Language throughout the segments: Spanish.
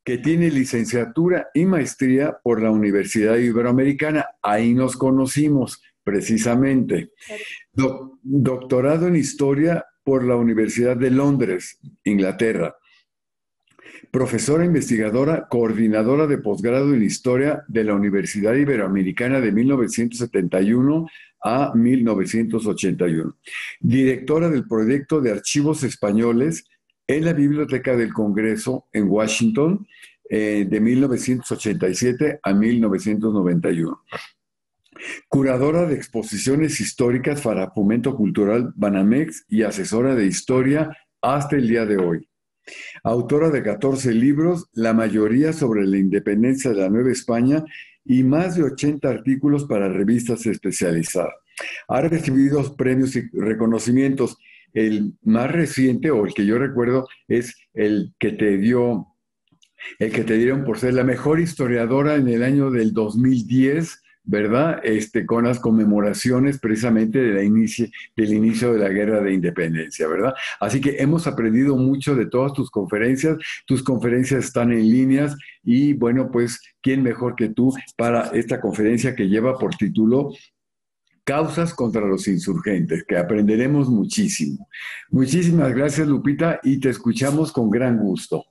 que tiene licenciatura y maestría por la Universidad Iberoamericana. Ahí nos conocimos precisamente. Doctorado en Historia por la Universidad de Londres, Inglaterra. Profesora investigadora, coordinadora de posgrado en Historia de la Universidad Iberoamericana de 1971 a 1981. Directora del proyecto de archivos españoles en la Biblioteca del Congreso en Washington de 1987 a 1991. Curadora de exposiciones históricas para Fomento Cultural Banamex y asesora de historia hasta el día de hoy. Autora de 14 libros, la mayoría sobre la independencia de la Nueva España y más de 80 artículos para revistas especializadas. Ha recibido premios y reconocimientos. El más reciente, o el que yo recuerdo, es el que te dieron por ser la mejor historiadora en el año del 2010, ¿verdad? Con las conmemoraciones precisamente del inicio de la Guerra de Independencia, ¿verdad? Así que hemos aprendido mucho de todas tus conferencias. Tus conferencias están en líneas y, bueno, pues, ¿quién mejor que tú para esta conferencia que lleva por título Causas contra los insurgentes, que aprenderemos muchísimo? Muchísimas gracias, Lupita, y te escuchamos con gran gusto.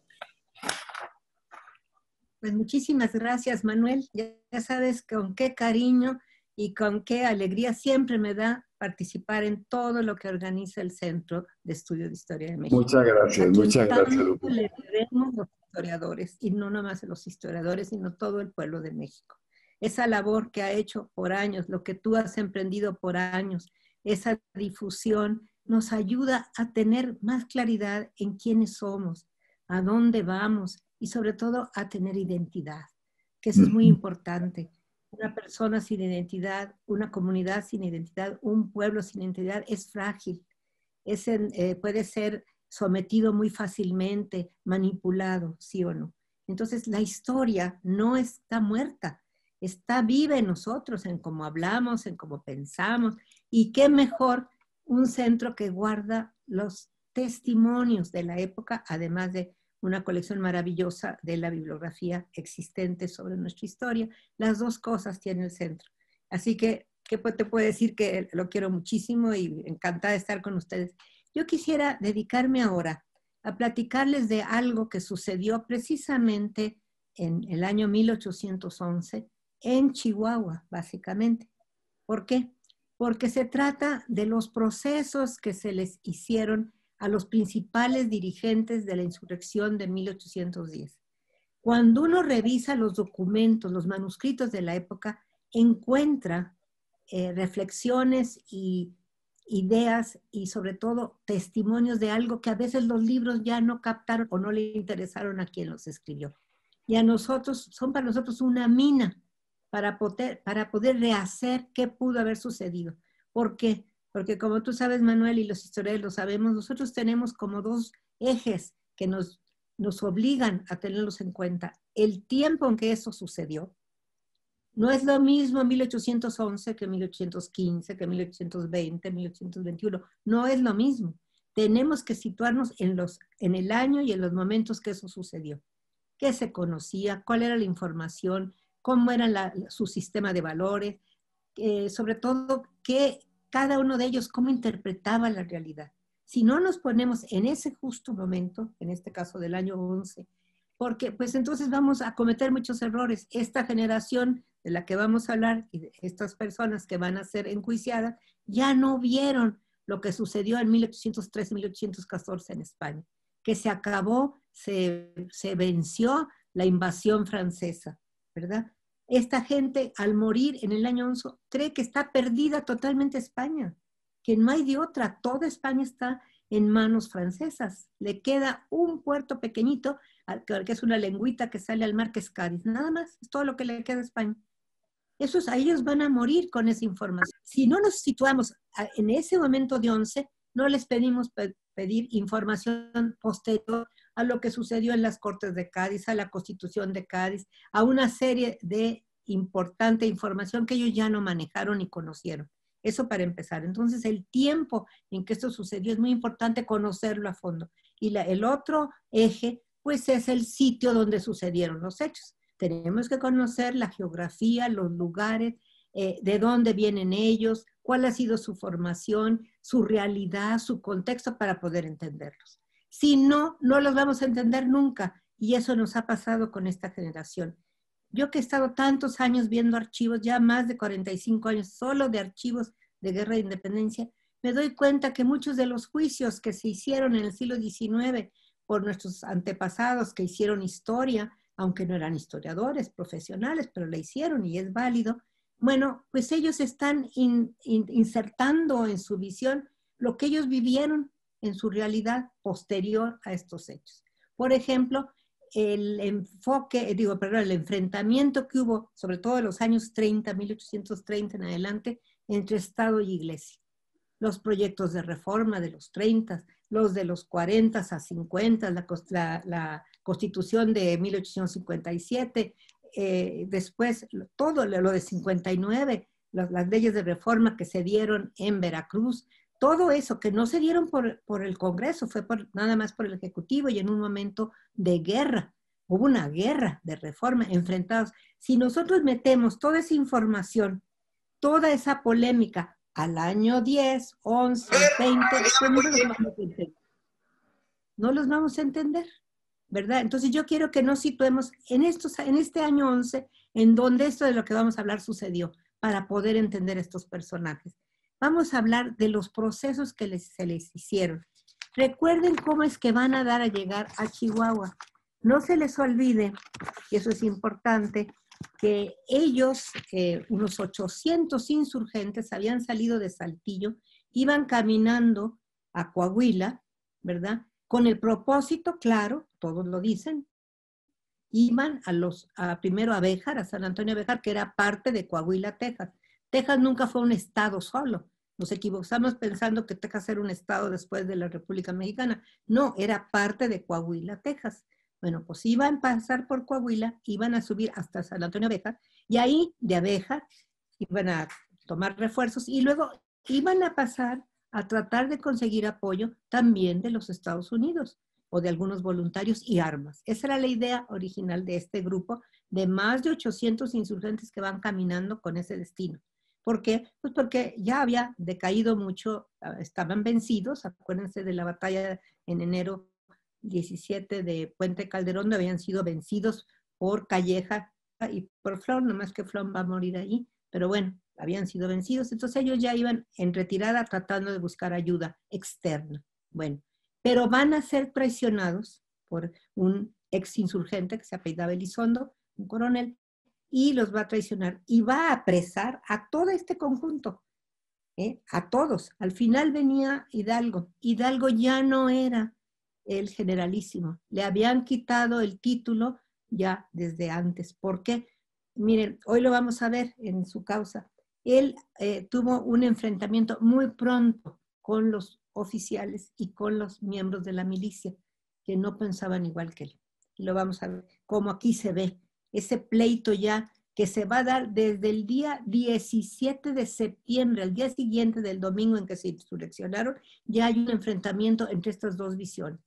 Pues muchísimas gracias, Manuel. Ya sabes con qué cariño y con qué alegría siempre me da participar en todo lo que organiza el Centro de Estudio de Historia de México. Muchas gracias, muchas gracias, Lupita. Le debemos los historiadores, y no nomás los historiadores, sino todo el pueblo de México. Esa labor que ha hecho por años, lo que tú has emprendido por años, esa difusión nos ayuda a tener más claridad en quiénes somos, a dónde vamos, y sobre todo a tener identidad, que eso es muy importante. Una persona sin identidad, una comunidad sin identidad, un pueblo sin identidad es frágil, puede ser sometido muy fácilmente, manipulado, ¿sí o no? Entonces la historia no está muerta, está viva en nosotros, en cómo hablamos, en cómo pensamos, y qué mejor un centro que guarda los testimonios de la época, además de una colección maravillosa de la bibliografía existente sobre nuestra historia. Las dos cosas tiene el centro. Así que, ¿qué te puedo decir? Que lo quiero muchísimo y encantada de estar con ustedes. Yo quisiera dedicarme ahora a platicarles de algo que sucedió precisamente en el año 1811 en Chihuahua, básicamente. ¿Por qué? Porque se trata de los procesos que se les hicieron a los principales dirigentes de la insurrección de 1810. Cuando uno revisa los documentos, los manuscritos de la época, encuentra reflexiones y ideas y sobre todo testimonios de algo que a veces los libros ya no captaron o no le interesaron a quien los escribió. Y a nosotros, son para nosotros una mina para poder rehacer qué pudo haber sucedido. ¿Por qué? Porque como tú sabes, Manuel, y los historiadores lo sabemos, nosotros tenemos como dos ejes que nos obligan a tenerlos en cuenta. El tiempo en que eso sucedió. No es lo mismo 1811 que 1815, que 1820, 1821. No es lo mismo. Tenemos que situarnos en el año y en los momentos que eso sucedió. ¿Qué se conocía? ¿Cuál era la información? ¿Cómo era su sistema de valores? Sobre todo, cada uno de ellos, cómo interpretaba la realidad. Si no nos ponemos en ese justo momento, en este caso del año 11, porque pues entonces vamos a cometer muchos errores. Esta generación de la que vamos a hablar y de estas personas que van a ser enjuiciadas ya no vieron lo que sucedió en 1813 y 1814 en España, que se acabó, se venció la invasión francesa, ¿verdad? Esta gente al morir en el año 11 cree que está perdida totalmente España, que no hay de otra, toda España está en manos francesas. Le queda un puerto pequeñito, que es una lengüita que sale al mar, que es Cádiz, nada más, es todo lo que le queda a España. A ellos van a morir con esa información. Si no nos situamos en ese momento de 11, no les pedimos pedir información posterior a lo que sucedió en las Cortes de Cádiz, a la Constitución de Cádiz, a una serie de importante información que ellos ya no manejaron ni conocieron. Eso para empezar. Entonces, el tiempo en que esto sucedió es muy importante conocerlo a fondo. Y el otro eje, pues es el sitio donde sucedieron los hechos. Tenemos que conocer la geografía, los lugares, de dónde vienen ellos, cuál ha sido su formación, su realidad, su contexto para poder entenderlos. Si no, no los vamos a entender nunca. Y eso nos ha pasado con esta generación. Yo que he estado tantos años viendo archivos, ya más de 45 años, solo de archivos de guerra de independencia, me doy cuenta que muchos de los juicios que se hicieron en el siglo XIX por nuestros antepasados que hicieron historia, aunque no eran historiadores profesionales, pero la hicieron y es válido, bueno, pues ellos están insertando en su visión lo que ellos vivieron en su realidad posterior a estos hechos. Por ejemplo, el enfrentamiento que hubo, sobre todo en los años 30, 1830 en adelante, entre Estado y Iglesia. Los proyectos de reforma de los 30, los de los 40 a 50, la Constitución de 1857, después todo lo de 59, las leyes de reforma que se dieron en Veracruz, todo eso que no se dieron por el Congreso, fue nada más por el Ejecutivo y en un momento de guerra. Hubo una guerra de reforma enfrentados. Si nosotros metemos toda esa información, toda esa polémica al año 10, 11, 20, no los vamos a entender, ¿verdad? Entonces yo quiero que nos situemos en este año 11, en donde esto de lo que vamos a hablar sucedió, para poder entender estos personajes. Vamos a hablar de los procesos que se les hicieron. Recuerden cómo es que van a dar a llegar a Chihuahua. No se les olvide, y eso es importante, que ellos, unos 800 insurgentes, habían salido de Saltillo, iban caminando a Coahuila, ¿verdad? Con el propósito, claro, todos lo dicen, iban primero a Béjar, a San Antonio de Béjar, que era parte de Coahuila, Texas. Texas nunca fue un estado solo. Nos equivocamos pensando que Texas era un estado después de la República Mexicana. No, era parte de Coahuila, Texas. Bueno, pues iban a pasar por Coahuila, iban a subir hasta San Antonio de Béjar, y ahí de Abéjar iban a tomar refuerzos, y luego iban a pasar a tratar de conseguir apoyo también de los Estados Unidos, o de algunos voluntarios y armas. Esa era la idea original de este grupo, de más de 800 insurgentes que van caminando con ese destino. ¿Por qué? Pues porque ya había decaído mucho, estaban vencidos, acuérdense de la batalla en enero 17 de Puente Calderón, donde habían sido vencidos por Calleja y por Flon, nomás que Flon va a morir ahí, pero bueno, habían sido vencidos, entonces ellos ya iban en retirada tratando de buscar ayuda externa. Bueno, pero van a ser traicionados por un ex insurgente que se apellidaba Elizondo, un coronel, y los va a traicionar y va a apresar a todo este conjunto, a todos. Al final venía Hidalgo. Hidalgo ya no era el generalísimo. Le habían quitado el título ya desde antes. ¿Por qué? Miren, hoy lo vamos a ver en su causa. Él tuvo un enfrentamiento muy pronto con los oficiales y con los miembros de la milicia, que no pensaban igual que él. Y lo vamos a ver, como aquí se ve, ese pleito ya que se va a dar desde el día 17 de septiembre, al día siguiente del domingo en que se insurreccionaron, ya hay un enfrentamiento entre estas dos visiones.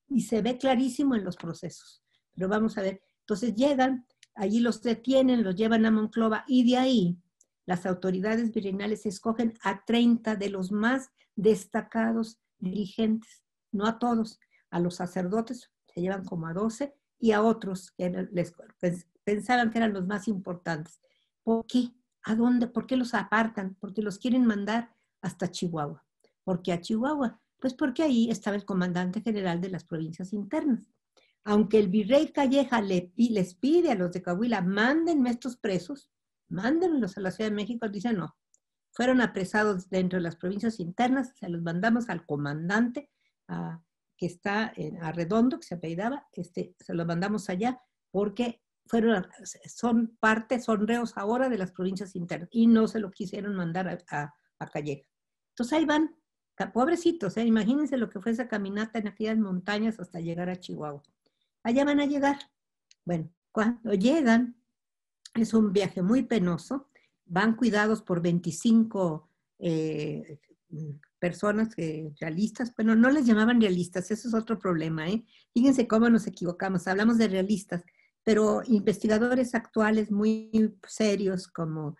Y se ve clarísimo en los procesos. Pero vamos a ver, entonces llegan, allí los detienen, los llevan a Monclova, y de ahí las autoridades virreinales escogen a 30 de los más destacados dirigentes, no a todos, a los sacerdotes se llevan como a 12 y a otros que pensaban que eran los más importantes. ¿Por qué? ¿A dónde? ¿Por qué los apartan? Porque los quieren mandar hasta Chihuahua. ¿Por qué a Chihuahua? Pues porque ahí estaba el comandante general de las provincias internas. Aunque el virrey Calleja les pide a los de Coahuila, mándenme estos presos, mándenlos a la Ciudad de México, dicen no. Fueron apresados dentro de las provincias internas, se los mandamos al comandante que está en Arredondo, que se apellidaba, se los mandamos allá porque son reos ahora de las provincias internas y no se lo quisieron mandar a Calleja. Entonces ahí van, pobrecitos, imagínense lo que fue esa caminata en aquellas montañas hasta llegar a Chihuahua. Allá van a llegar. Bueno, cuando llegan, es un viaje muy penoso, van cuidados por 25 personas realistas, pero no les llamaban realistas, eso es otro problema, ¿eh? Fíjense cómo nos equivocamos, hablamos de realistas, pero investigadores actuales muy serios, como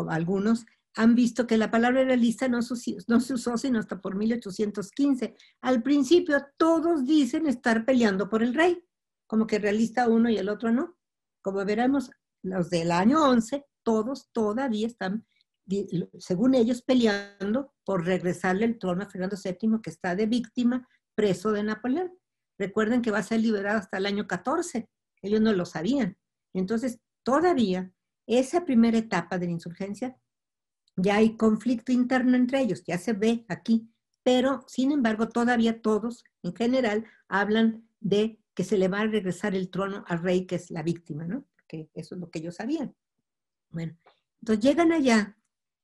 algunos, han visto que la palabra realista no se usó sino hasta por 1815. Al principio todos dicen estar peleando por el rey, como que realista uno y el otro no. Como veremos, los del año 11, todos todavía están, según ellos, peleando por regresarle el trono a Fernando VII, que está de víctima, preso de Napoleón. Recuerden que va a ser liberado hasta el año 14. Ellos no lo sabían. Entonces, todavía, esa primera etapa de la insurgencia, ya hay conflicto interno entre ellos, ya se ve aquí, pero sin embargo todavía todos en general hablan de que se le va a regresar el trono al rey que es la víctima, ¿no? Porque eso es lo que ellos sabían. Bueno, entonces llegan allá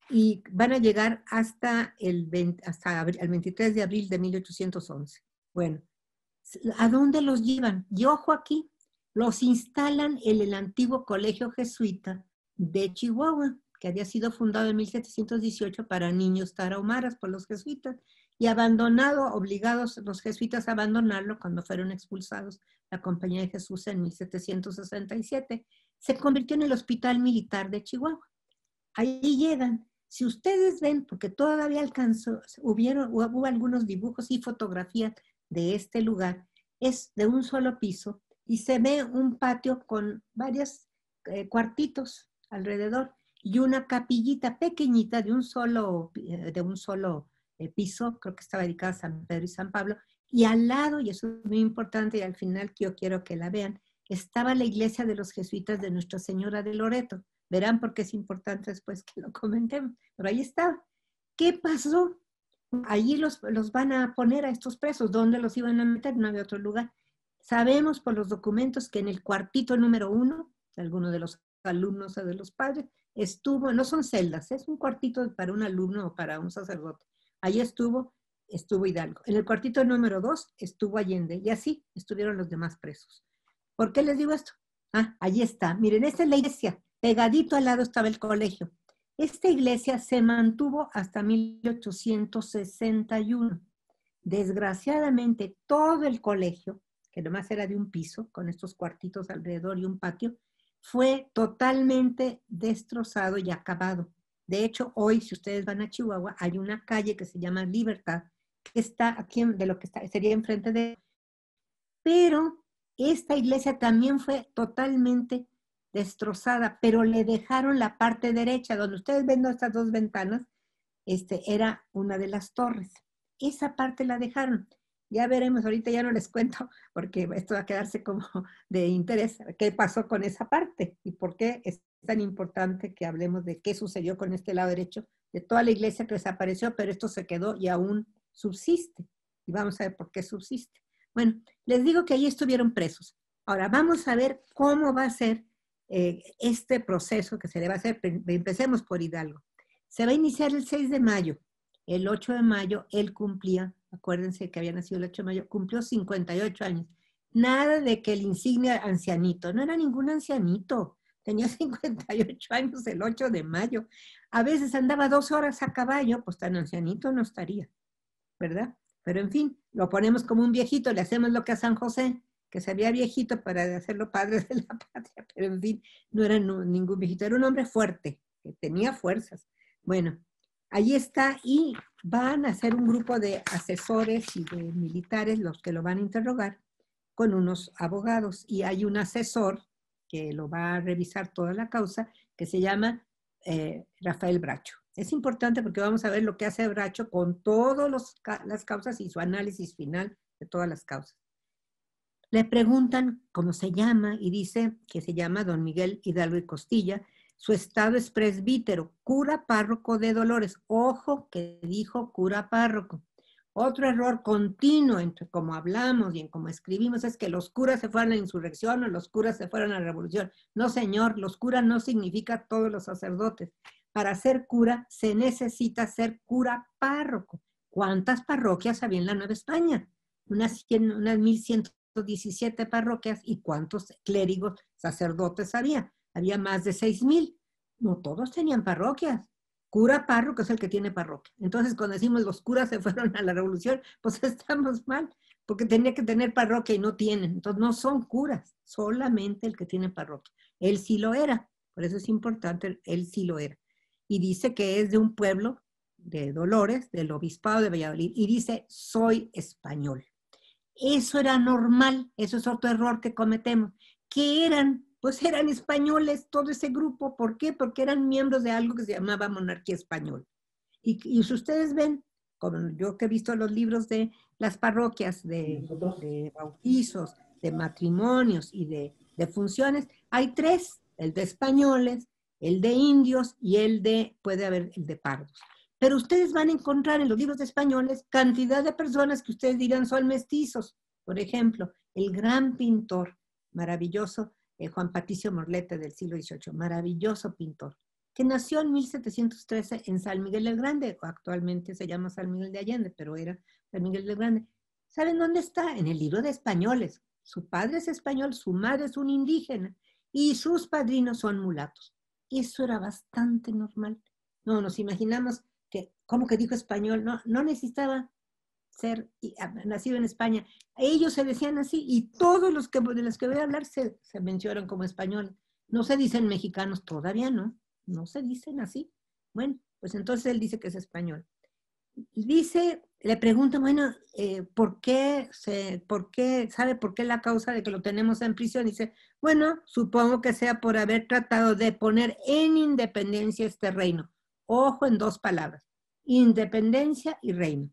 y van a llegar hasta el 23 de abril de 1811. Bueno, ¿a dónde los llevan? Y ojo aquí, los instalan en el antiguo colegio jesuita de Chihuahua, que había sido fundado en 1718 para niños tarahumaras por los jesuitas, y obligados los jesuitas a abandonarlo cuando fueron expulsados la Compañía de Jesús en 1767. Se convirtió en el Hospital Militar de Chihuahua. Ahí llegan. Si ustedes ven, porque todavía hubo algunos dibujos y fotografías de este lugar, es de un solo piso y se ve un patio con varios cuartitos alrededor y una capillita pequeñita de un solo piso, creo que estaba dedicada a San Pedro y San Pablo, y al lado, y eso es muy importante y al final yo quiero que la vean, estaba la iglesia de los jesuitas de Nuestra Señora de Loreto. Verán por qué es importante después que lo comentemos, pero ahí estaba. ¿Qué pasó? Allí los van a poner a estos presos. ¿Dónde los iban a meter? No había otro lugar. Sabemos por los documentos que en el cuartito número 1, de alguno de los alumnos o de los padres, estuvo, no son celdas, es un cuartito para un alumno o para un sacerdote. Ahí estuvo Hidalgo. En el cuartito número 2 estuvo Allende y así estuvieron los demás presos. ¿Por qué les digo esto? Allí está. Miren, esta es la iglesia. Pegadito al lado estaba el colegio. Esta iglesia se mantuvo hasta 1861. Desgraciadamente, todo el colegio, que nomás era de un piso, con estos cuartitos alrededor y un patio, fue totalmente destrozado y acabado. De hecho, hoy, si ustedes van a Chihuahua, hay una calle que se llama Libertad, que está aquí, de lo que sería enfrente de... Pero esta iglesia también fue totalmente destrozada, pero le dejaron la parte derecha, donde ustedes ven estas dos ventanas, era una de las torres. Esa parte la dejaron. Ya veremos, ahorita ya no les cuento, porque esto va a quedarse como de interés, qué pasó con esa parte y por qué es tan importante que hablemos de qué sucedió con este lado derecho de toda la iglesia que desapareció, pero esto se quedó y aún subsiste. Y vamos a ver por qué subsiste. Bueno, les digo que allí estuvieron presos. Ahora, vamos a ver cómo va a ser este proceso que se le va a hacer. Empecemos por Hidalgo. Se va a iniciar el 6 de mayo. El 8 de mayo él cumplía, acuérdense que había nacido el 8 de mayo, cumplió 58 años. Nada de que el insignia ancianito, no era ningún ancianito. Tenía 58 años el 8 de mayo. A veces andaba 2 horas a caballo, pues tan ancianito no estaría, ¿verdad? Pero en fin, lo ponemos como un viejito, le hacemos lo que a San José, que se veía viejito para hacerlo padre de la patria, pero en fin, no era ningún viejito, era un hombre fuerte, que tenía fuerzas. Bueno, ahí está y van a ser un grupo de asesores y de militares los que lo van a interrogar con unos abogados y hay un asesor que lo va a revisar toda la causa que se llama Rafael Bracho. Es importante porque vamos a ver lo que hace Bracho con todas las causas y su análisis final de todas las causas. Le preguntan cómo se llama y dice que se llama don Miguel Hidalgo y Costilla. Su estado es presbítero, cura párroco de Dolores. Ojo que dijo cura párroco. Otro error continuo entre cómo hablamos y en cómo escribimos es que los curas se fueron a la insurrección o los curas se fueron a la revolución. No, señor, los curas no significa todos los sacerdotes. Para ser cura se necesita ser cura párroco. ¿Cuántas parroquias había en la Nueva España? Unas 1117 parroquias. ¿Y cuántos clérigos sacerdotes había? Había más de 6000. No todos tenían parroquias. Cura párroco es el que tiene parroquia. Entonces, cuando decimos los curas se fueron a la revolución, pues estamos mal, porque tenía que tener parroquia y no tienen. Entonces, no son curas, solamente el que tiene parroquia. Él sí lo era, por eso es importante, él sí lo era. Y dice que es de un pueblo de Dolores, del obispado de Valladolid, y dice, soy español. Eso era normal, eso es otro error que cometemos. ¿Qué eran? Pues eran españoles, todo ese grupo. ¿Por qué? Porque eran miembros de algo que se llamaba monarquía española. Y si ustedes ven, como yo que he visto los libros de las parroquias, de bautizos, de matrimonios y de funciones, hay tres, el de españoles, el de indios y puede haber el de pardos. Pero ustedes van a encontrar en los libros de españoles cantidad de personas que ustedes dirán son mestizos. Por ejemplo, el gran pintor maravilloso, Juan Patricio Morlete del siglo XVIII, maravilloso pintor, que nació en 1713 en San Miguel del Grande, actualmente se llama San Miguel de Allende, pero era San Miguel del Grande. ¿Saben dónde está? En el libro de españoles. Su padre es español, su madre es un indígena y sus padrinos son mulatos. Eso era bastante normal. No, nos imaginamos que, ¿cómo que dijo español? No necesitaba ser nacido en España. Ellos se decían así y todos los de los que voy a hablar se mencionan como español. No se dicen mexicanos, todavía no se dicen así. Bueno, pues entonces él dice que es español. Dice, le pregunta, bueno, ¿sabe por qué la causa de que lo tenemos en prisión? Dice, bueno, supongo que sea por haber tratado de poner en independencia este reino. Ojo en dos palabras, independencia y reino.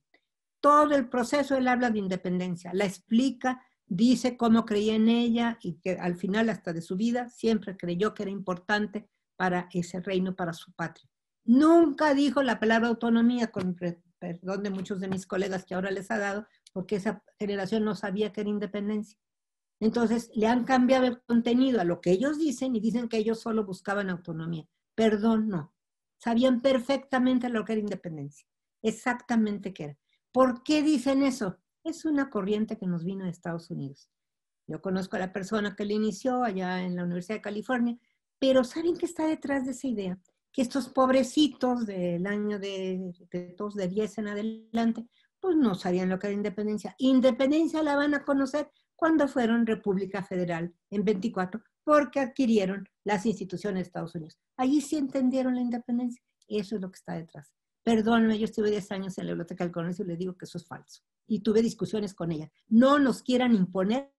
Todo el proceso él habla de independencia, la explica, dice cómo creía en ella y que al final hasta de su vida siempre creyó que era importante para ese reino, para su patria. Nunca dijo la palabra autonomía, con perdón de muchos de mis colegas que ahora les ha dado, porque esa generación no sabía que era independencia. Entonces le han cambiado el contenido a lo que ellos dicen y dicen que ellos solo buscaban autonomía. Perdón, no. Sabían perfectamente lo que era independencia, exactamente qué era. ¿Por qué dicen eso? Es una corriente que nos vino de Estados Unidos. Yo conozco a la persona que la inició allá en la Universidad de California, pero ¿saben qué está detrás de esa idea? Que estos pobrecitos del año de 10 en adelante, pues no sabían lo que era independencia. Independencia la van a conocer cuando fueron República Federal en 24, porque adquirieron las instituciones de Estados Unidos. Allí sí entendieron la independencia. Eso es lo que está detrás. Perdóname, yo estuve 10 años en la Biblioteca del Congreso y le digo que eso es falso. Y tuve discusiones con ella. No nos quieran imponer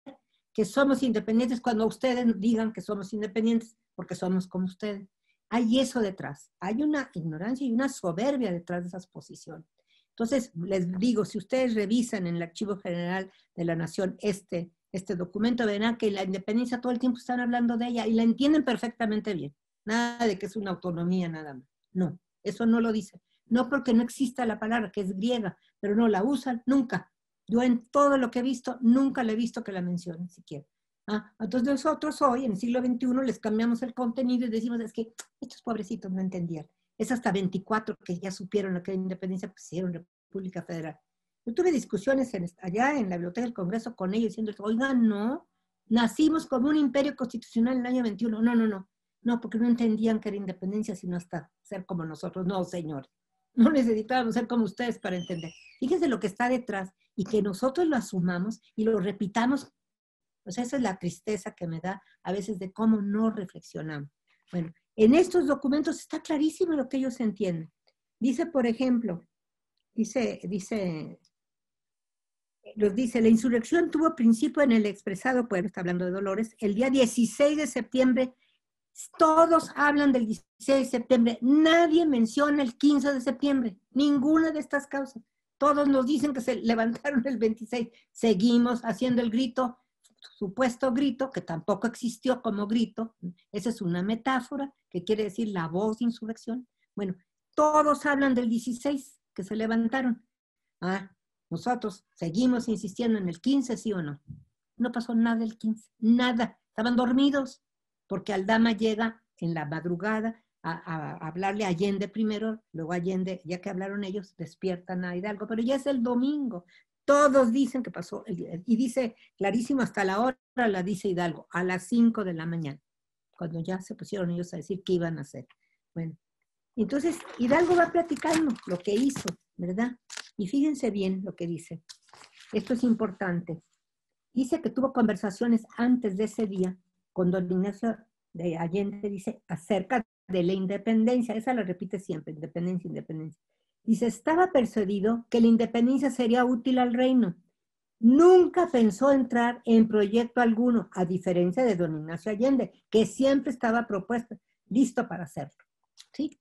que somos independientes cuando ustedes digan que somos independientes, porque somos como ustedes. Hay eso detrás. Hay una ignorancia y una soberbia detrás de esas posiciones. Entonces, les digo, si ustedes revisan en el Archivo General de la Nación este documento, verán que la independencia todo el tiempo están hablando de ella y la entienden perfectamente bien. Nada de que es una autonomía nada más. No, eso no lo dice. No porque no exista la palabra, que es griega, pero no la usan nunca. Yo en todo lo que he visto, nunca le he visto que la mencionen siquiera. Entonces nosotros hoy, en el siglo XXI, les cambiamos el contenido y decimos, es que estos pobrecitos no entendían. Es hasta 24 que ya supieron lo que era independencia, pues hicieron República Federal. Yo tuve discusiones allá en la Biblioteca del Congreso con ellos diciendo, oigan, no, nacimos como un imperio constitucional en el año 21. No, porque no entendían que era independencia, sino hasta ser como nosotros. No, señores, no necesitábamos ser como ustedes para entender. Fíjense lo que está detrás y que nosotros lo asumamos y lo repitamos. Pues esa es la tristeza que me da a veces de cómo no reflexionamos. Bueno, en estos documentos está clarísimo lo que ellos entienden. Dice, por ejemplo, la insurrección tuvo principio en el expresado pueblo, está hablando de Dolores, el día 16 de septiembre. Todos hablan del 16 de septiembre, nadie menciona el 15 de septiembre, ninguna de estas causas. Todos nos dicen que se levantaron el 26, seguimos haciendo el grito, supuesto grito, que tampoco existió como grito, esa es una metáfora, que quiere decir la voz de insurrección. Bueno, todos hablan del 16, que se levantaron. Nosotros seguimos insistiendo en el 15, ¿sí o no? No pasó nada el 15, nada, estaban dormidos, porque Aldama llega en la madrugada a hablarle a Allende primero, luego Allende, ya que hablaron ellos, despiertan a Hidalgo, pero ya es el domingo. Todos dicen que pasó el día, y dice clarísimo, hasta la hora la dice Hidalgo, a las 5 de la mañana, cuando ya se pusieron ellos a decir qué iban a hacer. Bueno, Entonces, Hidalgo va platicando lo que hizo, ¿verdad? Y fíjense bien lo que dice. Esto es importante. Dice que tuvo conversaciones antes de ese día con don Ignacio de Allende, dice, acerca de la independencia. Esa la repite siempre, independencia, independencia. Dice, estaba persuadido que la independencia sería útil al reino. Nunca pensó entrar en proyecto alguno, a diferencia de don Ignacio Allende, que siempre estaba propuesto, listo para hacerlo. ¿Sí?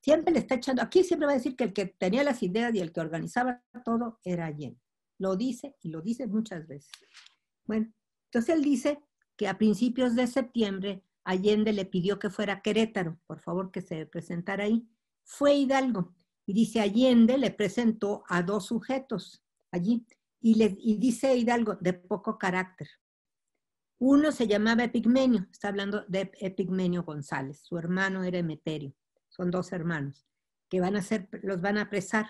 Siempre le está echando, aquí siempre va a decir que el que tenía las ideas y el que organizaba todo era Allende. Lo dice y lo dice muchas veces. Bueno, entonces él dice que a principios de septiembre Allende le pidió que fuera a Querétaro, por favor que se presentara ahí. Fue Hidalgo y dice Allende le presentó a 2 sujetos allí y dice Hidalgo de poco carácter. Uno se llamaba Epigmenio, está hablando de Epigmenio González, su hermano era Emeterio. Son 2 hermanos, que los van a apresar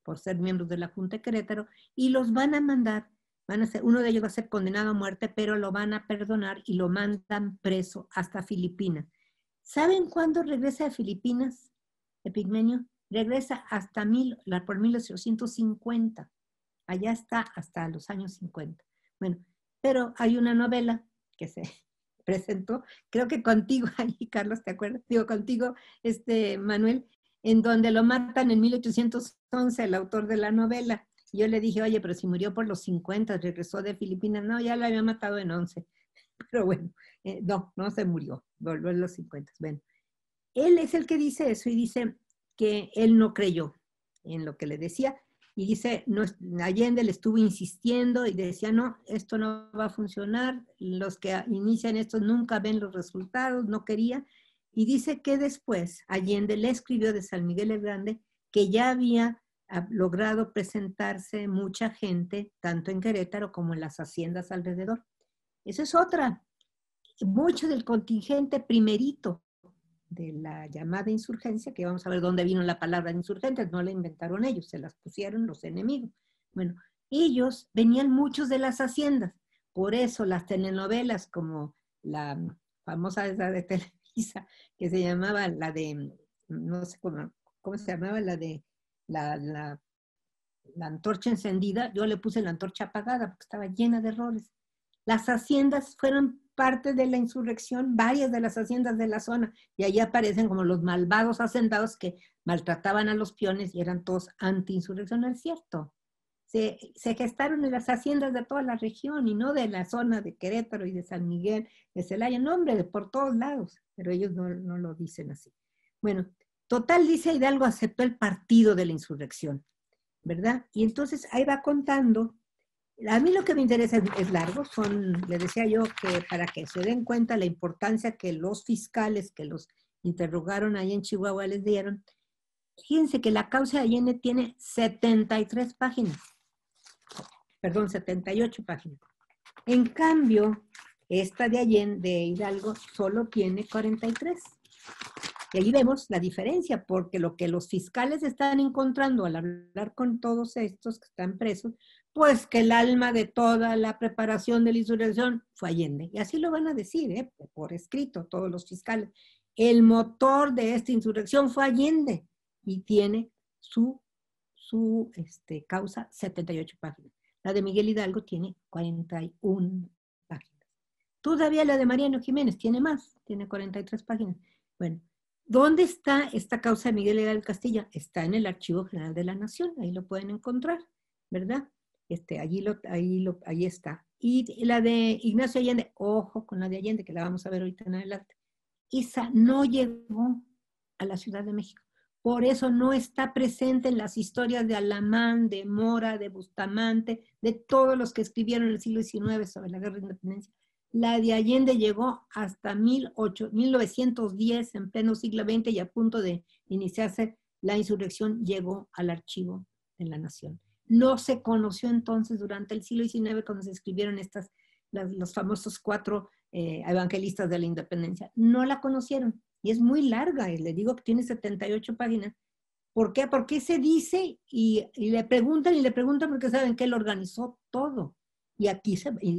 por ser miembros de la Junta de Querétaro, y los van a mandar, uno de ellos va a ser condenado a muerte, pero lo van a perdonar y lo mandan preso hasta Filipinas. ¿Saben cuándo regresa de Filipinas, Epigmenio? Regresa hasta por 1850. Allá está hasta los años 50. Bueno, pero hay una novela que se presentó, creo que contigo ahí, Carlos, ¿te acuerdas? Digo, contigo, Manuel, en donde lo matan en 1811, el autor de la novela. Y yo le dije, oye, pero si murió por los 50, regresó de Filipinas. No, ya lo había matado en 11. Pero bueno, no se murió, volvió en los 50. Bueno, él es el que dice eso y dice que él no creyó en lo que le decía. Y dice, no, Allende le estuvo insistiendo y decía, no, esto no va a funcionar, los que inician esto nunca ven los resultados, no quería. Y dice que después Allende le escribió de San Miguel el Grande que ya había logrado presentarse mucha gente, tanto en Querétaro como en las haciendas alrededor. Esa es otra. Mucho del contingente primerito de la llamada insurgencia, que vamos a ver dónde vino la palabra insurgentes, no la inventaron ellos, se las pusieron los enemigos. Bueno, ellos venían muchos de las haciendas, por eso las telenovelas como la famosa esa de Televisa, que se llamaba la de, no sé cómo se llamaba, la de la antorcha encendida, yo le puse la antorcha apagada porque estaba llena de errores. Las haciendas fueron parte de la insurrección, varias de las haciendas de la zona, y ahí aparecen como los malvados hacendados que maltrataban a los peones y eran todos anti-insurrección, no es cierto. Se gestaron en las haciendas de toda la región y no de la zona de Querétaro y de San Miguel, de Celaya, no hombre, de por todos lados, pero ellos no lo dicen así. Bueno, total, dice Hidalgo, aceptó el partido de la insurrección, ¿verdad? Y entonces ahí va contando. A mí lo que me interesa es largo, le decía yo que para que se den cuenta la importancia que los fiscales que los interrogaron ahí en Chihuahua les dieron. Fíjense que la causa de Allende tiene 73 páginas, perdón, 78 páginas. En cambio, esta de Allende, de Hidalgo, solo tiene 43. Y ahí vemos la diferencia, porque lo que los fiscales están encontrando al hablar con todos estos que están presos, pues que el alma de toda la preparación de la insurrección fue Allende. Y así lo van a decir, por escrito, todos los fiscales. El motor de esta insurrección fue Allende y tiene su causa 78 páginas. La de Miguel Hidalgo tiene 41 páginas. Todavía la de Mariano Jiménez tiene más, tiene 43 páginas. Bueno, ¿dónde está esta causa de Miguel Hidalgo Castilla? Está en el Archivo General de la Nación, ahí lo pueden encontrar, ¿verdad? Ahí está. Y la de Ignacio Allende, ojo con la de Allende, que la vamos a ver ahorita en adelante. Esa no llegó a la Ciudad de México. Por eso no está presente en las historias de Alamán, de Mora, de Bustamante, de todos los que escribieron en el siglo XIX sobre la Guerra de Independencia. La de Allende llegó hasta 1910, en pleno siglo XX, y a punto de iniciarse la insurrección, llegó al Archivo de la Nación. No se conoció entonces durante el siglo XIX cuando se escribieron los famosos 4 evangelistas de la independencia. No la conocieron y es muy larga, y le digo que tiene 78 páginas. ¿Por qué? Porque se dice y le preguntan porque saben que él organizó todo. Y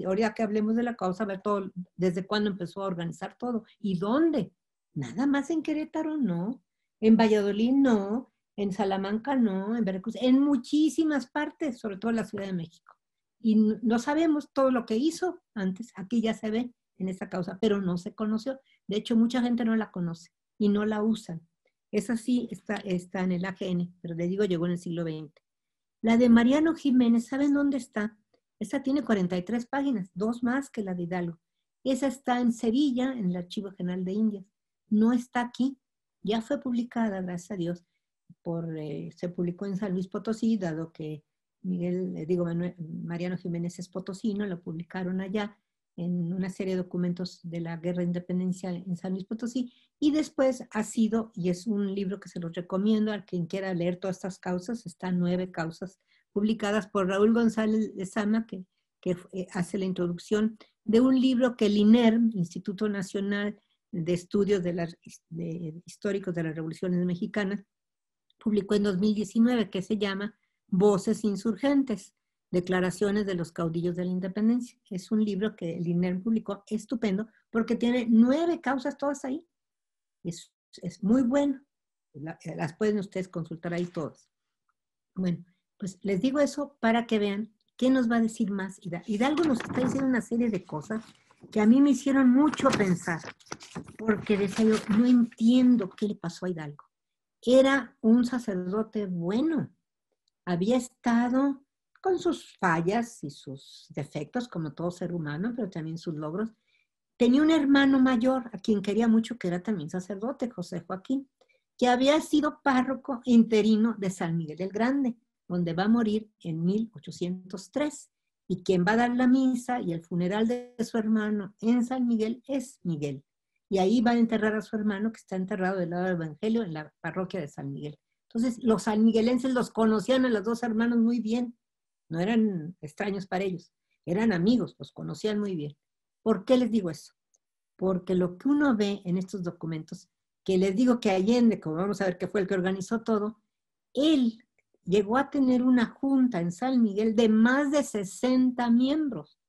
ahora que hablemos de la causa, a ver todo, desde cuándo empezó a organizar todo y dónde. Nada más en Querétaro no, en Valladolid no, en Salamanca no, en Veracruz, en muchísimas partes, sobre todo en la Ciudad de México. Y no sabemos todo lo que hizo antes, aquí ya se ve en esta causa, pero no se conoció. De hecho, mucha gente no la conoce y no la usan. Esa sí está en el AGN, pero le digo, llegó en el siglo XX. La de Mariano Jiménez, ¿saben dónde está? Esta tiene 43 páginas, 2 más que la de Hidalgo. Esa está en Sevilla, en el Archivo General de Indias. No está aquí. Ya fue publicada, gracias a Dios, se publicó en San Luis Potosí, dado que Mariano Jiménez es potosino, lo publicaron allá en una serie de documentos de la Guerra de Independencia en San Luis Potosí, y después ha sido, y es un libro que se los recomiendo a quien quiera leer todas estas causas, están 9 causas publicadas por Raúl González de Sama, que hace la introducción de un libro que el INERM, Instituto Nacional de Estudios Históricos de las Revoluciones Mexicanas, publicó en 2019, que se llama Voces Insurgentes, Declaraciones de los Caudillos de la Independencia. Es un libro que el INERM publicó, estupendo, porque tiene 9 causas todas ahí. Es muy bueno. Las pueden ustedes consultar ahí todas. Bueno, pues les digo eso para que vean qué nos va a decir más Hidalgo. Hidalgo nos está diciendo una serie de cosas que a mí me hicieron mucho pensar, porque decía yo, no entiendo qué le pasó a Hidalgo. Era un sacerdote bueno, había estado con sus fallas y sus defectos, como todo ser humano, pero también sus logros. Tenía un hermano mayor, a quien quería mucho, que era también sacerdote, José Joaquín, que había sido párroco interino de San Miguel el Grande, donde va a morir en 1803. Y quien va a dar la misa y el funeral de su hermano en San Miguel es Miguel. Y ahí van a enterrar a su hermano, que está enterrado del lado del Evangelio en la parroquia de San Miguel. Entonces, los sanmiguelenses los conocían a los 2 hermanos muy bien. No eran extraños para ellos, eran amigos, los conocían muy bien. ¿Por qué les digo eso? Porque lo que uno ve en estos documentos, que les digo que Allende, como vamos a ver que fue el que organizó todo, él llegó a tener una junta en San Miguel de más de 60 miembros.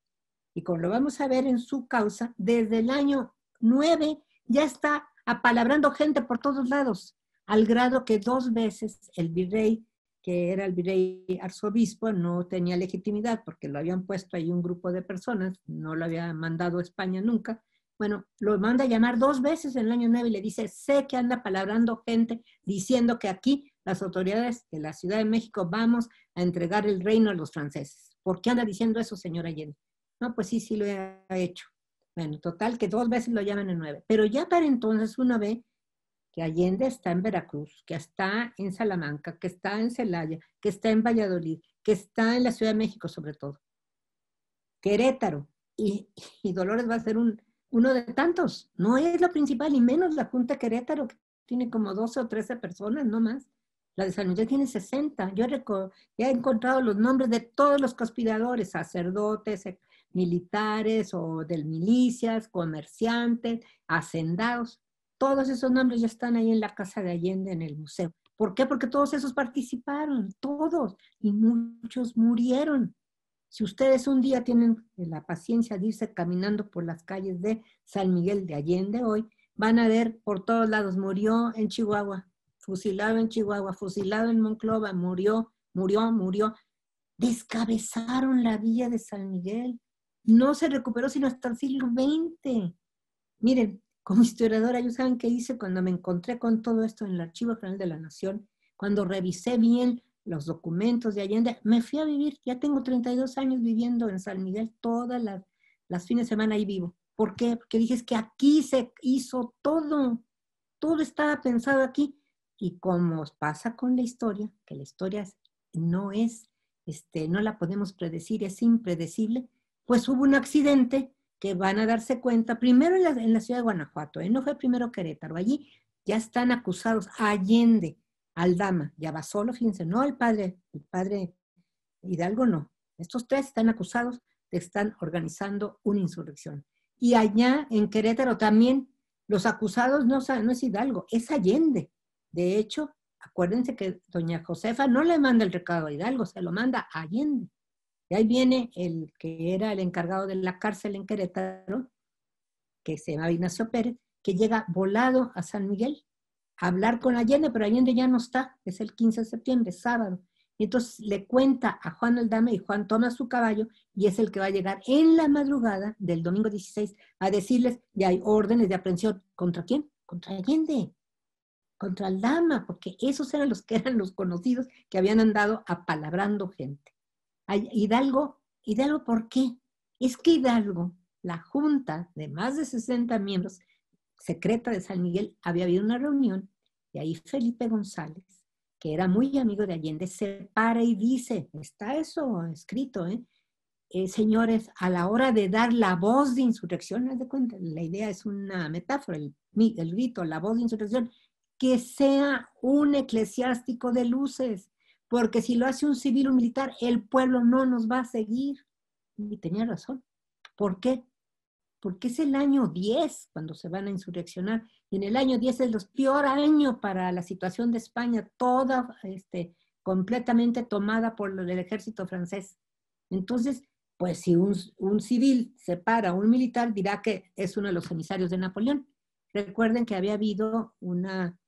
Y como lo vamos a ver en su causa, desde el año 9 ya está apalabrando gente por todos lados, al grado que 2 veces el virrey, que era el virrey arzobispo, no tenía legitimidad porque lo habían puesto ahí un grupo de personas, no lo había mandado a España nunca. Bueno, lo manda a llamar 2 veces en el año 9 y le dice, sé que anda palabrando gente diciendo que aquí las autoridades de la Ciudad de México vamos a entregar el reino a los franceses. ¿Por qué anda diciendo eso, señor Allende? No, pues sí lo he hecho. Bueno, total, que 2 veces lo llaman en 9. Pero ya para entonces uno ve que Allende está en Veracruz, que está en Salamanca, que está en Celaya, que está en Valladolid, que está en la Ciudad de México sobre todo. Querétaro. Y Dolores va a ser uno de tantos. No es la principal, y menos la Junta Querétaro, que tiene como 12 o 13 personas, no más. La de San Miguel tiene 60. Yo ya he encontrado los nombres de todos los conspiradores, sacerdotes, militares o de milicias, comerciantes, hacendados. Todos esos nombres ya están ahí en la casa de Allende, en el museo. ¿Por qué? Porque todos esos participaron, todos, y muchos murieron. Si ustedes un día tienen la paciencia de irse caminando por las calles de San Miguel de Allende hoy, van a ver por todos lados, murió en Chihuahua, fusilado en Chihuahua, fusilado en Monclova, murió. Descabezaron la villa de San Miguel. No se recuperó sino hasta el siglo XX. Miren, como historiadora, ¿yo saben qué hice cuando me encontré con todo esto en el Archivo General de la Nación? Cuando revisé bien los documentos de Allende, me fui a vivir, ya tengo 32 años viviendo en San Miguel, todas las fines de semana ahí vivo. ¿Por qué? Porque dije, es que aquí se hizo todo estaba pensado aquí. Y como pasa con la historia, que la historia no la podemos predecir, es impredecible, pues hubo un accidente que van a darse cuenta, primero en la ciudad de Guanajuato, no fue primero Querétaro, allí ya están acusados Allende, Aldama y Abasolo, fíjense, no el padre Hidalgo no, estos 3 están acusados de estar organizando una insurrección. Y allá en Querétaro también, los acusados no es Hidalgo, es Allende. De hecho, acuérdense que doña Josefa no le manda el recado a Hidalgo, se lo manda a Allende. De ahí viene el que era el encargado de la cárcel en Querétaro, que se llama Ignacio Pérez, que llega volado a San Miguel a hablar con Allende, pero Allende ya no está, es el 15 de septiembre, sábado. Y entonces le cuenta a Juan Aldama y Juan toma su caballo y es el que va a llegar en la madrugada del domingo 16 a decirles, ya hay órdenes de aprehensión. ¿Contra quién? Contra Allende, contra Aldama, porque esos eran los que eran los conocidos que habían andado apalabrando gente. Hidalgo, ¿por qué? Es que Hidalgo, la junta de más de 60 miembros, secreta de San Miguel, había habido una reunión y ahí Felipe González, que era muy amigo de Allende, se para y dice, está eso escrito, señores, a la hora de dar la voz de insurrección, haz de cuenta, la idea es una metáfora, el grito, la voz de insurrección, que sea un eclesiástico de luces, porque si lo hace un civil o militar, el pueblo no nos va a seguir. Y tenía razón. ¿Por qué? Porque es el año 10 cuando se van a insurreccionar, y en el año 10 es el peor año para la situación de España, toda completamente tomada por el ejército francés. Entonces, pues si un civil separa a un militar, dirá que es uno de los emisarios de Napoleón. Recuerden que había habido una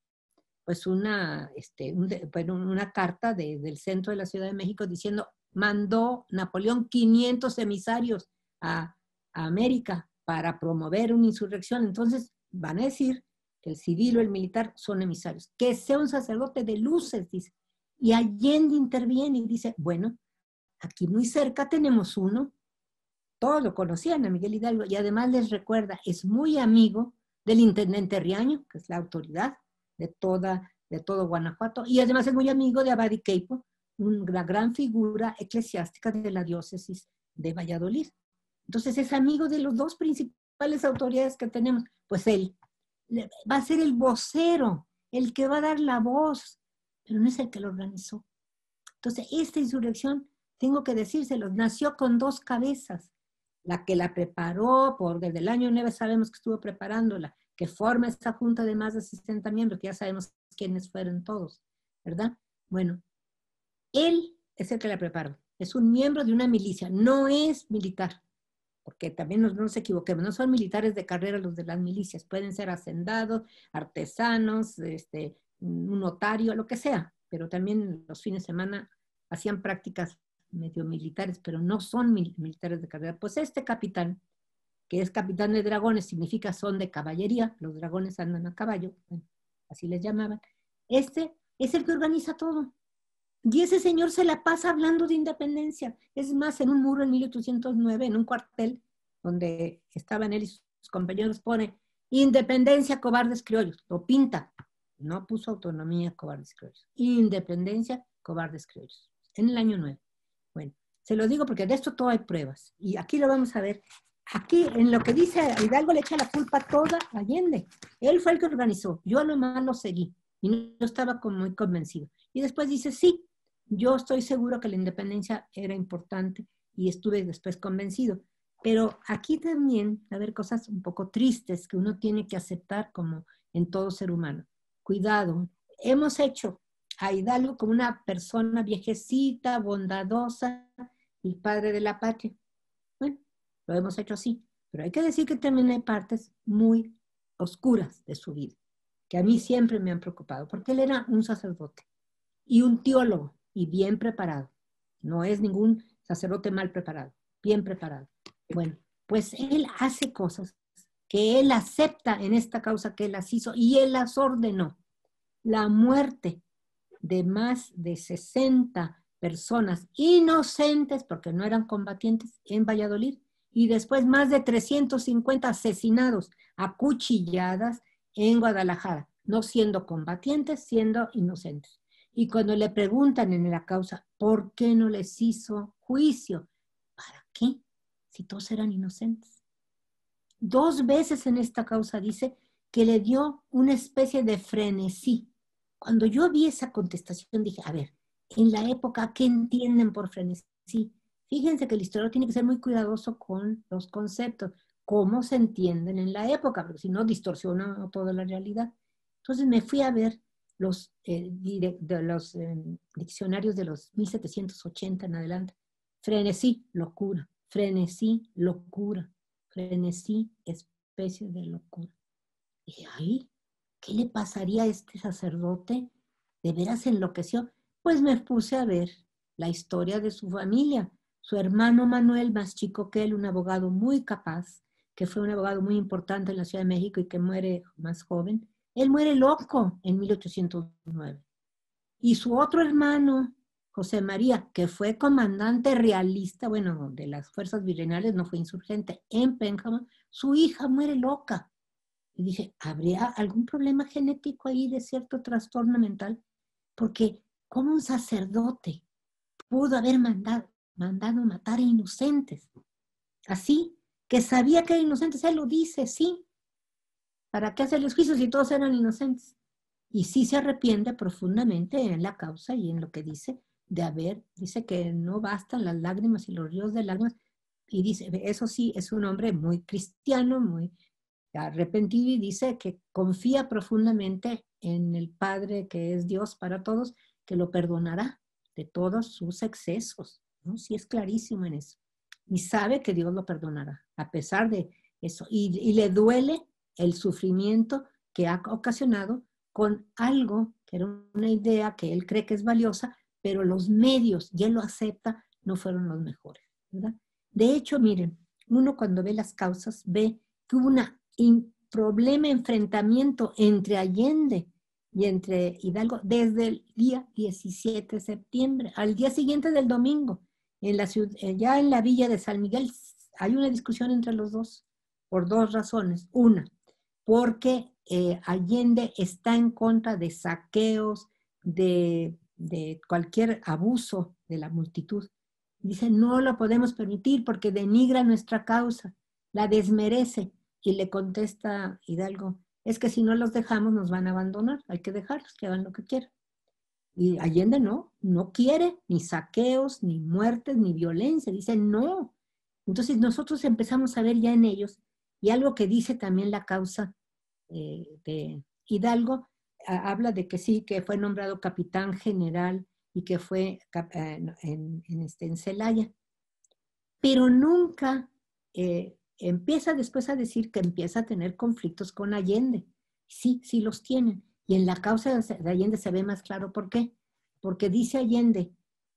carta del centro de la Ciudad de México diciendo, mandó Napoleón 500 emisarios a América para promover una insurrección. Entonces van a decir que el civil o el militar son emisarios. Que sea un sacerdote de luces, dice. Y Allende interviene y dice, bueno, aquí muy cerca tenemos uno. Todos lo conocían a Miguel Hidalgo y además les recuerda, es muy amigo del intendente Riaño, que es la autoridad de todo Guanajuato, y además es muy amigo de Abadi Queipo, una gran figura eclesiástica de la diócesis de Valladolid. Entonces es amigo de los dos principales autoridades que tenemos. Pues él va a ser el vocero, el que va a dar la voz, pero no es el que lo organizó. Entonces esta insurrección, tengo que decírselos, nació con dos cabezas. La que la preparó, desde el año 9 sabemos que estuvo preparándola, que forma esta junta de más de 60 miembros, que ya sabemos quiénes fueron todos, ¿verdad? Bueno, él es el que la preparó, es un miembro de una milicia, no es militar, porque también no nos equivoquemos, no son militares de carrera los de las milicias, pueden ser hacendados, artesanos, un notario, lo que sea, pero también los fines de semana hacían prácticas medio militares, pero no son militares de carrera. Pues este capitán, que es capitán de dragones, significa son de caballería, los dragones andan a caballo, bueno, así les llamaban. Este es el que organiza todo. Y ese señor se la pasa hablando de independencia. Es más, en un muro en 1809, en un cuartel, donde estaban él y sus compañeros, pone independencia, cobardes criollos. Lo pinta. No puso autonomía, cobardes criollos. Independencia, cobardes criollos. En el año 9. Bueno, se lo digo porque de esto todo hay pruebas. Y aquí lo vamos a ver. Aquí, en lo que dice Hidalgo, le echa la culpa toda a Allende. Él fue el que organizó. Yo a lo más lo seguí. Y no estaba muy convencido. Y después dice, sí, yo estoy seguro que la independencia era importante y estuve después convencido. Pero aquí también va a haber cosas un poco tristes que uno tiene que aceptar como en todo ser humano. Cuidado, hemos hecho a Hidalgo como una persona viejecita, bondadosa y padre de la patria. Bueno, lo hemos hecho así, pero hay que decir que también hay partes muy oscuras de su vida, que a mí siempre me han preocupado, porque él era un sacerdote y un teólogo y bien preparado. No es ningún sacerdote mal preparado, bien preparado. Bueno, pues él hace cosas que él acepta en esta causa que él las hizo y él las ordenó. La muerte de más de 60 personas inocentes, porque no eran combatientes, en Valladolid, y después más de 350 asesinados, acuchilladas en Guadalajara, no siendo combatientes, siendo inocentes. Y cuando le preguntan en la causa, ¿por qué no les hizo juicio? ¿Para qué? Si todos eran inocentes. 2 veces en esta causa dice que le dio una especie de frenesí. Cuando yo vi esa contestación dije, a ver, en la época, ¿qué entienden por frenesí? Fíjense que el historiador tiene que ser muy cuidadoso con los conceptos, cómo se entienden en la época, porque si no distorsiona toda la realidad. Entonces me fui a ver los diccionarios de los 1780 en adelante. Frenesí, locura. Frenesí, locura. Frenesí, especie de locura. Y ay, ¿qué le pasaría a este sacerdote? ¿De veras enloqueció? Pues me puse a ver la historia de su familia. Su hermano Manuel, más chico que él, un abogado muy capaz, que fue un abogado muy importante en la Ciudad de México y que muere más joven, él muere loco en 1809. Y su otro hermano, José María, que fue comandante realista, bueno, de las fuerzas virreinales, no fue insurgente, en Pénjamo, su hija muere loca. Y dije, ¿habría algún problema genético ahí de cierto trastorno mental? Porque ¿cómo un sacerdote pudo haber mandado matar a inocentes? Así, que sabía que eran inocentes, él lo dice, sí. ¿Para qué hacerles juicios si todos eran inocentes? Y sí se arrepiente profundamente en la causa y en lo que dice dice que no bastan las lágrimas y los ríos de lágrimas. Y dice, eso sí, es un hombre muy cristiano, muy arrepentido y dice que confía profundamente en el Padre que es Dios para todos, que lo perdonará de todos sus excesos, ¿no? Sí es clarísimo en eso. Y sabe que Dios lo perdonará, a pesar de eso. Y le duele el sufrimiento que ha ocasionado con algo que era una idea que él cree que es valiosa, pero los medios, y él lo acepta, no fueron los mejores, ¿verdad? De hecho, miren, uno cuando ve las causas ve que hubo un problema, enfrentamiento entre Allende y entre Hidalgo desde el día 17 de septiembre, al día siguiente del domingo, en la ciudad, ya en la villa de San Miguel, hay una discusión entre los dos por dos razones. Una, porque Allende está en contra de saqueos, de cualquier abuso de la multitud. Dice, no lo podemos permitir porque denigra nuestra causa, la desmerece. Y le contesta Hidalgo, es que si no los dejamos nos van a abandonar, hay que dejarlos, que hagan lo que quieran. Y Allende no quiere ni saqueos, ni muertes, ni violencia, dice no. Entonces nosotros empezamos a ver ya en ellos, y algo que dice también la causa de Hidalgo, habla de que sí, que fue nombrado capitán general y que fue en Celaya, pero nunca empieza después a decir que empieza a tener conflictos con Allende. Sí, sí los tienen. Y en la causa de Allende se ve más claro por qué. Porque dice Allende,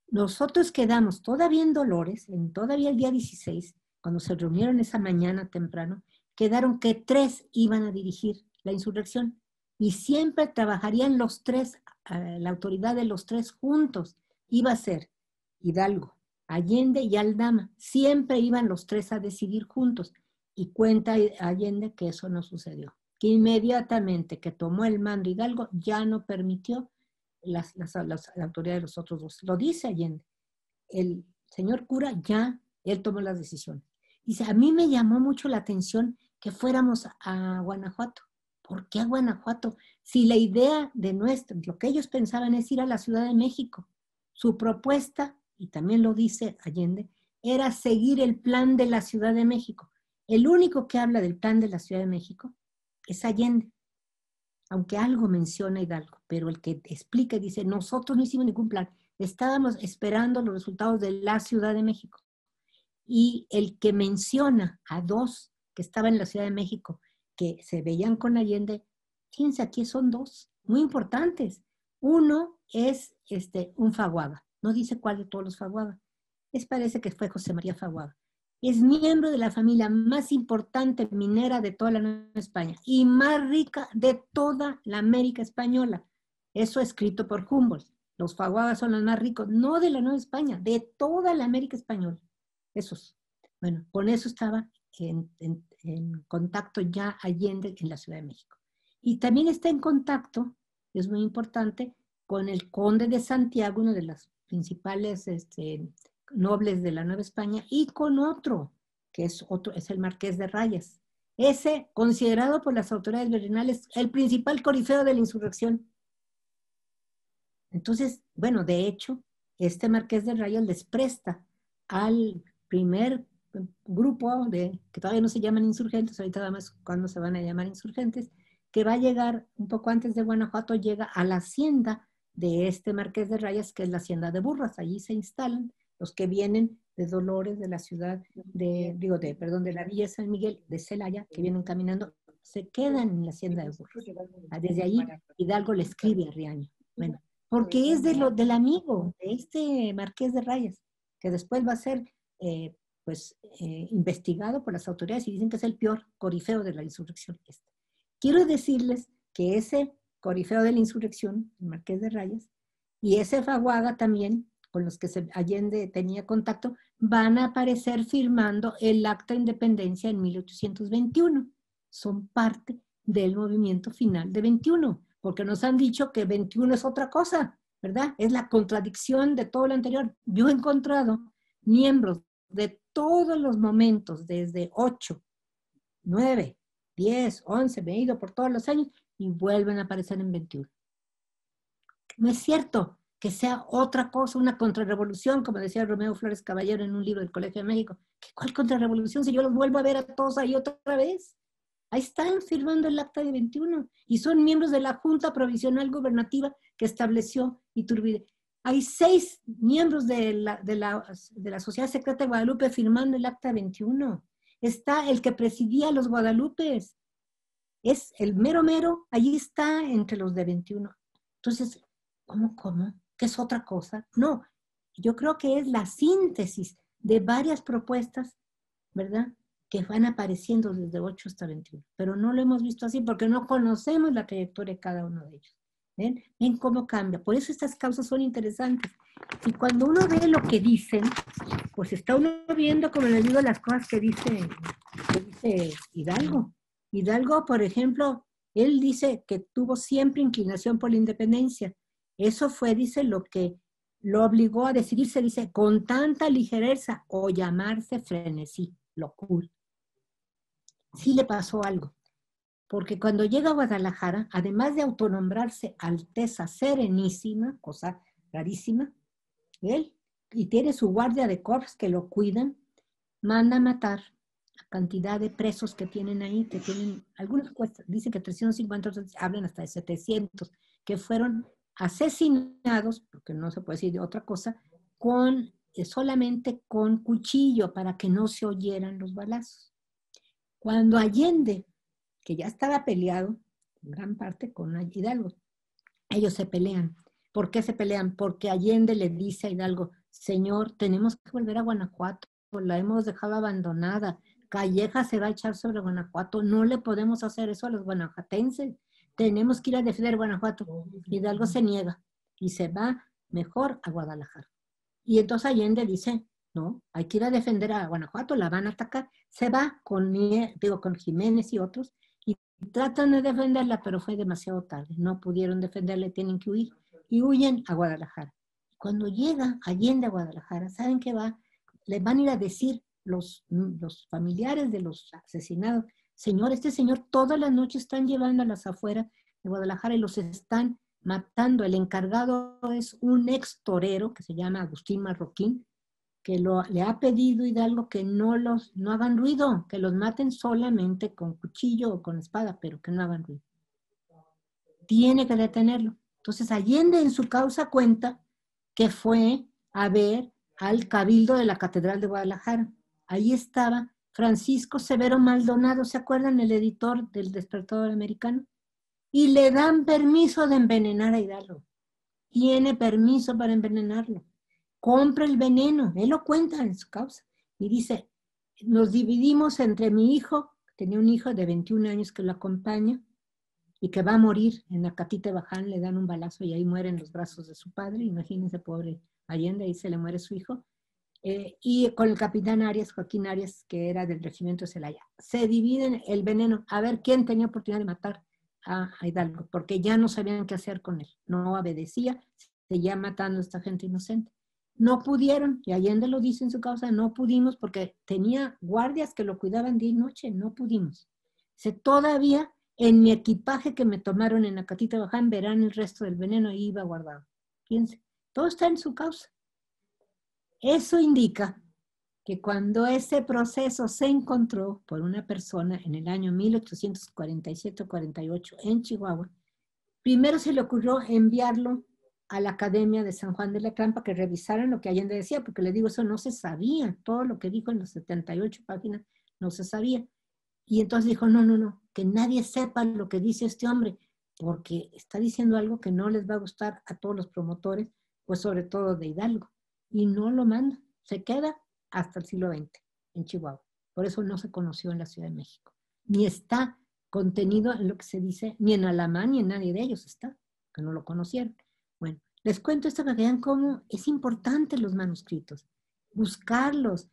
nosotros quedamos todavía en Dolores, todavía el día 16, cuando se reunieron esa mañana temprano, quedaron que 3 iban a dirigir la insurrección y siempre trabajarían los 3, la autoridad de los 3 juntos. Iba a ser Hidalgo, Allende y Aldama. Siempre iban los 3 a decidir juntos. Y cuenta Allende que eso no sucedió. Que inmediatamente que tomó el mando Hidalgo ya no permitió la autoridad de los otros dos. Lo dice Allende. El señor cura ya, él tomó las decisiones. Dice, a mí me llamó mucho la atención que fuéramos a Guanajuato. ¿Por qué a Guanajuato? Si la idea de lo que ellos pensaban es ir a la Ciudad de México. Su propuesta, y también lo dice Allende, era seguir el plan de la Ciudad de México. El único que habla del plan de la Ciudad de México es Allende, aunque algo menciona Hidalgo, pero el que explica dice, nosotros no hicimos ningún plan, estábamos esperando los resultados de la Ciudad de México. Y el que menciona a 2 que estaban en la Ciudad de México, que se veían con Allende, fíjense, aquí son 2 muy importantes. Uno es un Faguaba, no dice cuál de todos los Faguaba, parece que fue José María Faguaba. Es miembro de la familia más importante minera de toda la Nueva España y más rica de toda la América Española. Eso escrito por Humboldt. Los Faguabas son los más ricos, no de la Nueva España, de toda la América Española. Esos. Bueno, con eso estaba en contacto ya Allende en la Ciudad de México. Y también está en contacto, es muy importante, con el conde de Santiago, uno de las principales nobles de la Nueva España, y con otro, que es el Marqués de Rayas. Ese, considerado por las autoridades virreinales el principal corifeo de la insurrección. Entonces, bueno, de hecho, este Marqués de Rayas les presta al primer grupo que todavía no se llaman insurgentes, ahorita nada más cuando se van a llamar insurgentes, que va a llegar un poco antes de Guanajuato, llega a la hacienda de este Marqués de Rayas, que es la hacienda de Burras. Allí se instalan los que vienen de Dolores, de la ciudad de la Villa de San Miguel, de Celaya, que vienen caminando, se quedan en la hacienda de Burros. Desde ahí Hidalgo le escribe a Riaño. Bueno, porque es del amigo, de este Marqués de Rayas, que después va a ser investigado por las autoridades y dicen que es el peor corifeo de la insurrección. Quiero decirles que ese corifeo de la insurrección, el Marqués de Rayas, y ese Faguaga también, con los que Allende tenía contacto, van a aparecer firmando el Acta de Independencia en 1821. Son parte del movimiento final de 21, porque nos han dicho que 21 es otra cosa, ¿verdad? Es la contradicción de todo lo anterior. Yo he encontrado miembros de todos los momentos, desde 8, 9, 10, 11, me he ido por todos los años y vuelven a aparecer en 21. No es cierto que sea otra cosa, una contrarrevolución, como decía Romeo Flores Caballero en un libro del Colegio de México. ¿Cuál contrarrevolución si yo los vuelvo a ver a todos ahí otra vez? Ahí están firmando el Acta de 21 y son miembros de la Junta Provisional Gubernativa que estableció Iturbide. Hay 6 miembros de la Sociedad Secreta de Guadalupe firmando el Acta 21. Está el que presidía a los Guadalupes. Es el mero mero, allí está entre los de 21. Entonces, ¿cómo? ¿Qué es otra cosa? No, yo creo que es la síntesis de varias propuestas, ¿verdad?, que van apareciendo desde 8 hasta 21. Pero no lo hemos visto así porque no conocemos la trayectoria de cada uno de ellos. ¿Ven? Ven cómo cambia. Por eso estas causas son interesantes. Y cuando uno ve lo que dicen, pues está uno viendo, como les digo, las cosas que dice Hidalgo. Hidalgo, por ejemplo, él dice que tuvo siempre inclinación por la independencia. Eso fue, dice, lo que lo obligó a decidirse, dice, con tanta ligereza o llamarse frenesí, locura. Sí le pasó algo, porque cuando llega a Guadalajara, además de autonombrarse Alteza Serenísima, cosa rarísima, él, y tiene su guardia de corps que lo cuidan, manda a matar la cantidad de presos que tienen ahí, que tienen, algunos dicen que 350, otros hablan hasta de 700, que fueron asesinados, porque no se puede decir de otra cosa, solamente con cuchillo para que no se oyeran los balazos. Cuando Allende, que ya estaba peleado, en gran parte con Hidalgo, ellos se pelean. ¿Por qué se pelean? Porque Allende le dice a Hidalgo, señor, tenemos que volver a Guanajuato, la hemos dejado abandonada, Calleja se va a echar sobre Guanajuato, no le podemos hacer eso a los guanajuatenses, tenemos que ir a defender Guanajuato. Hidalgo se niega y se va mejor a Guadalajara. Y entonces Allende dice, no, hay que ir a defender a Guanajuato, la van a atacar. Se va con Jiménez y otros, y tratan de defenderla, pero fue demasiado tarde. No pudieron defenderla, tienen que huir. Y huyen a Guadalajara. Cuando llega Allende a Guadalajara, ¿saben qué va? Le van a ir a decir los familiares de los asesinados, señor, este señor todas las noches están llevando a las afueras de Guadalajara y los están matando. El encargado es un ex torero que se llama Agustín Marroquín, que le ha pedido Hidalgo que no hagan ruido, que los maten solamente con cuchillo o con espada, pero que no hagan ruido. Tiene que detenerlo. Entonces Allende en su causa cuenta que fue a ver al cabildo de la Catedral de Guadalajara. Ahí estaba Francisco Severo Maldonado, ¿se acuerdan? El editor del Despertador Americano. Y le dan permiso de envenenar a Hidalgo. Tiene permiso para envenenarlo. Compra el veneno, él lo cuenta en su causa. Y dice, nos dividimos entre mi hijo, tenía un hijo de 21 años que lo acompaña, y que va a morir en Acatite Baján, le dan un balazo y ahí muere en los brazos de su padre. Imagínense, pobre Allende, ahí se le muere su hijo. Y con el capitán Arias, Joaquín Arias, que era del regimiento de Celaya. Se dividen el veneno, a ver quién tenía oportunidad de matar a Hidalgo, porque ya no sabían qué hacer con él. No obedecía, seguía matando a esta gente inocente. No pudieron, y Allende lo dice en su causa, no pudimos porque tenía guardias que lo cuidaban día y noche, no pudimos. Todavía en mi equipaje que me tomaron en Acatite Baján verán el resto del veneno y iba guardado. Fíjense, todo está en su causa. Eso indica que cuando ese proceso se encontró por una persona en el año 1847-48 en Chihuahua, primero se le ocurrió enviarlo a la Academia de San Juan de la Trampa que revisaran lo que Allende decía, porque le digo, eso no se sabía, todo lo que dijo en las 78 páginas no se sabía. Y entonces dijo, no, no, no, que nadie sepa lo que dice este hombre, porque está diciendo algo que no les va a gustar a todos los promotores, pues sobre todo de Hidalgo. Y no lo manda, se queda hasta el siglo XX en Chihuahua. Por eso no se conoció en la Ciudad de México. Ni está contenido en lo que se dice, ni en Alamán ni en nadie de ellos está, que no lo conocieron. Bueno, les cuento esto para que vean cómo es importante los manuscritos, buscarlos,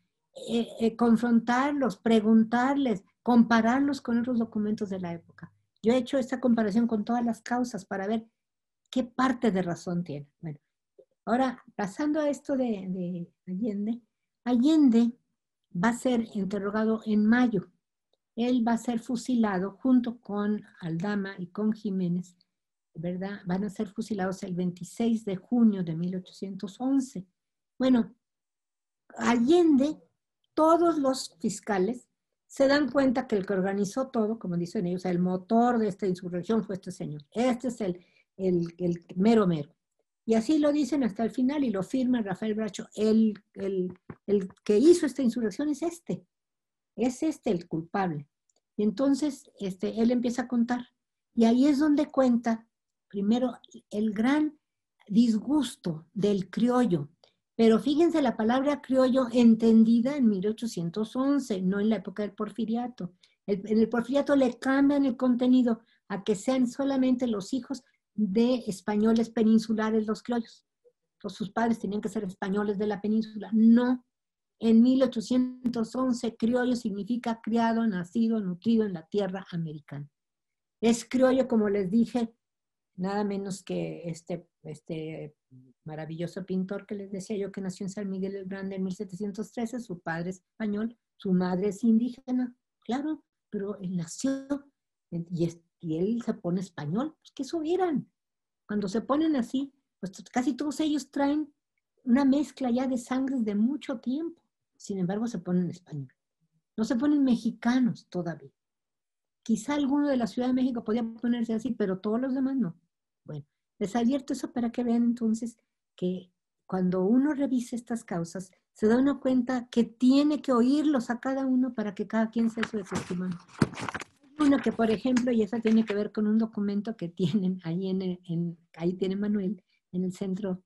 confrontarlos, preguntarles, compararlos con otros documentos de la época. Yo he hecho esta comparación con todas las causas para ver qué parte de razón tiene. Bueno, ahora, pasando a esto de Allende, Allende va a ser interrogado en mayo. Él va a ser fusilado junto con Aldama y con Jiménez, ¿verdad? Van a ser fusilados el 26 de junio de 1811. Bueno, Allende, todos los fiscales se dan cuenta que el que organizó todo, como dicen ellos, el motor de esta insurrección fue este señor. Este es el mero mero. Y así lo dicen hasta el final y lo firma Rafael Bracho. El que hizo esta insurrección es este el culpable. Y entonces él empieza a contar. Y ahí es donde cuenta, primero, el gran disgusto del criollo. Pero fíjense la palabra criollo entendida en 1811, no en la época del porfiriato. En el porfiriato le cambian el contenido a que sean solamente los hijos de españoles peninsulares los criollos. Entonces, sus padres tenían que ser españoles de la península. No. En 1811, criollo significa criado, nacido, nutrido en la tierra americana. Es criollo, como les dije, nada menos que este maravilloso pintor que les decía yo que nació en San Miguel el Grande en 1713, su padre es español, su madre es indígena, claro, pero él nació y él se pone español, pues que eso vieran. Cuando se ponen así, pues casi todos ellos traen una mezcla ya de sangres de mucho tiempo. Sin embargo, se ponen español. No se ponen mexicanos todavía. Quizá alguno de la Ciudad de México podía ponerse así, pero todos los demás no. Bueno, les advierto eso para que vean entonces que cuando uno revisa estas causas, se da una cuenta que tiene que oírlos a cada uno para que cada quien sea su testimonio. Una que, por ejemplo, y esa tiene que ver con un documento que tienen ahí, ahí tiene Manuel, en el centro,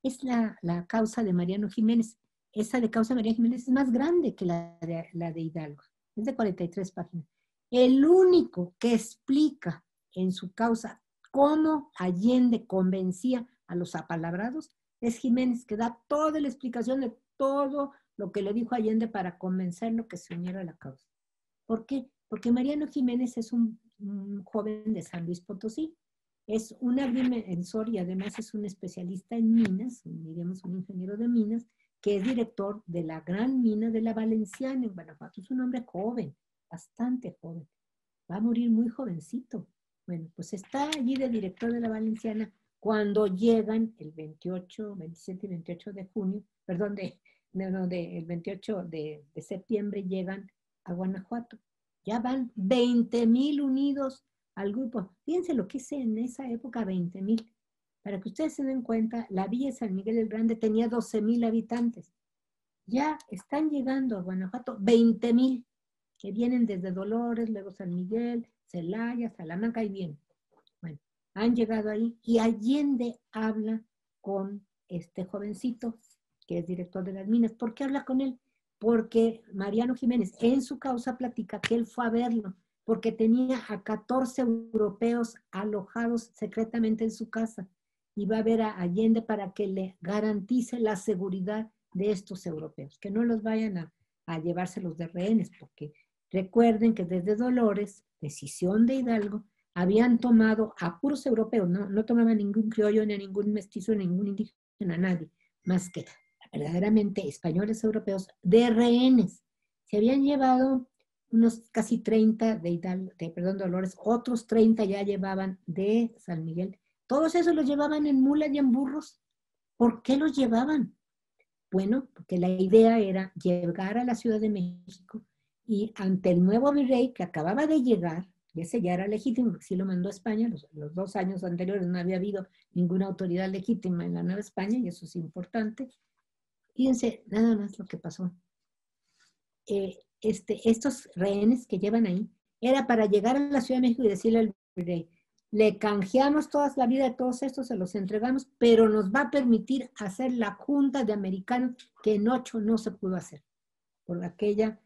es la causa de Mariano Jiménez. Esa de causa de Mariano Jiménez es más grande que la de Hidalgo, es de 43 páginas. El único que explica en su causa cómo Allende convencía a los apalabrados es Jiménez, que da toda la explicación de todo lo que le dijo Allende para convencerlo que se uniera a la causa. ¿Por qué? Porque Mariano Jiménez es un joven de San Luis Potosí, es un agrimensor y además es un especialista en minas, digamos un ingeniero de minas, que es director de la gran mina de la Valenciana en Guanajuato. Es un hombre joven, bastante joven. Va a morir muy jovencito. Bueno, pues está allí de director de la Valenciana cuando llegan el 27 y 28 de junio, perdón, el 28 de septiembre llegan a Guanajuato. Ya van 20,000 unidos al grupo. Fíjense lo que es en esa época 20,000. Para que ustedes se den cuenta, la villa de San Miguel el Grande tenía 12,000 habitantes. Ya están llegando a Guanajuato 20,000, que vienen desde Dolores, luego San Miguel, Celaya, Salamanca y bien. Bueno, han llegado ahí y Allende habla con este jovencito que es director de las minas. ¿Por qué habla con él? Porque Mariano Jiménez en su causa platica que él fue a verlo, porque tenía a 14 europeos alojados secretamente en su casa. Y va a ver a Allende para que le garantice la seguridad de estos europeos, que no los vayan a llevárselos de rehenes, porque recuerden que desde Dolores, decisión de Hidalgo, habían tomado a puros europeos, no tomaban ningún criollo, ni a ningún mestizo, ni a ningún indígena, a nadie, más que verdaderamente españoles europeos de rehenes. Se habían llevado unos casi 30 de Dolores, otros 30 ya llevaban de San Miguel. Todos esos los llevaban en mulas y en burros. ¿Por qué los llevaban? Bueno, porque la idea era llegar a la Ciudad de México y ante el nuevo virrey que acababa de llegar, y ese ya era legítimo, porque sí lo mandó a España, los 2 años anteriores no había habido ninguna autoridad legítima en la Nueva España, y eso es importante. Fíjense nada más lo que pasó. estos rehenes que llevan ahí, era para llegar a la Ciudad de México y decirle al virrey, le canjeamos toda la vida de todos estos, se los entregamos, pero nos va a permitir hacer la junta de americanos que en 8 no se pudo hacer, por aquella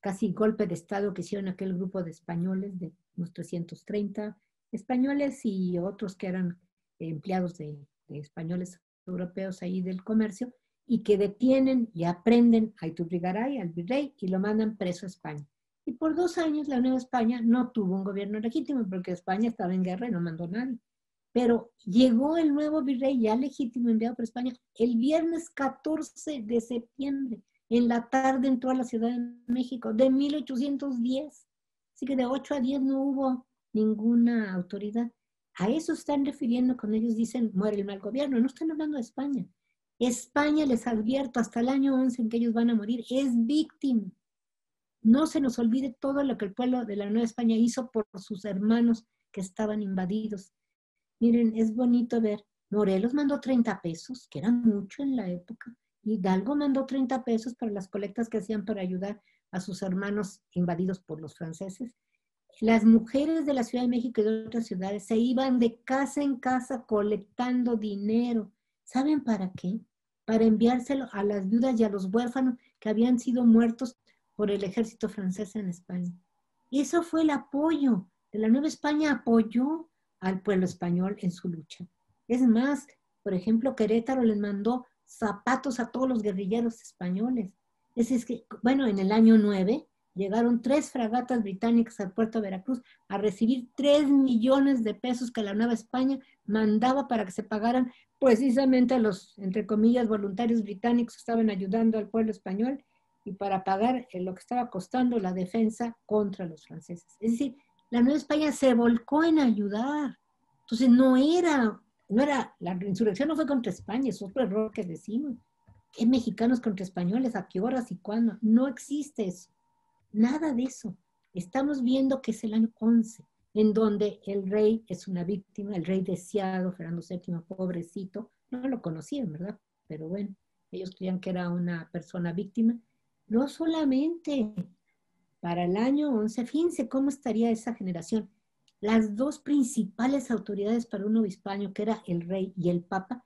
casi golpe de Estado que hicieron aquel grupo de españoles, de unos 330 españoles y otros que eran empleados de españoles europeos ahí del comercio, y que detienen y aprenden a Iturrigaray, al virrey, y lo mandan preso a España. Y por 2 años la Nueva España no tuvo un gobierno legítimo, porque España estaba en guerra y no mandó nadie. Pero llegó el nuevo virrey ya legítimo enviado por España el viernes 14 de septiembre. En la tarde entró a la Ciudad de México, de 1810. Así que de 8 a 10 no hubo ninguna autoridad. A eso están refiriendo cuando ellos dicen muere el mal gobierno. No están hablando de España. España, les advierto, hasta el año 11 en que ellos van a morir, es víctima. No se nos olvide todo lo que el pueblo de la Nueva España hizo por sus hermanos que estaban invadidos. Miren, es bonito ver, Morelos mandó 30 pesos, que era mucho en la época. Hidalgo mandó 30 pesos para las colectas que hacían para ayudar a sus hermanos invadidos por los franceses. Las mujeres de la Ciudad de México y de otras ciudades se iban de casa en casa colectando dinero. ¿Saben para qué? Para enviárselo a las viudas y a los huérfanos que habían sido muertos por el ejército francés en España. Y eso fue el apoyo de la Nueva España, apoyó al pueblo español en su lucha. Es más, por ejemplo, Querétaro les mandó zapatos a todos los guerrilleros españoles. Es que, bueno, en el año 9 llegaron 3 fragatas británicas al puerto de Veracruz a recibir 3 millones de pesos que la Nueva España mandaba para que se pagaran precisamente a los, entre comillas, voluntarios británicos que estaban ayudando al pueblo español y para pagar lo que estaba costando la defensa contra los franceses. Es decir, la Nueva España se volcó en ayudar. Entonces la insurrección no fue contra España, es otro error que decimos. ¿Qué mexicanos contra españoles? ¿A qué horas y cuándo? No existe eso. Nada de eso. Estamos viendo que es el año 11, en donde el rey es una víctima, el rey deseado, Fernando VII, pobrecito, no lo conocían, ¿verdad? Pero bueno, ellos creían que era una persona víctima. No solamente para el año 11, fíjense cómo estaría esa generación. Las 2 principales autoridades para un obispado, que era el rey y el papa,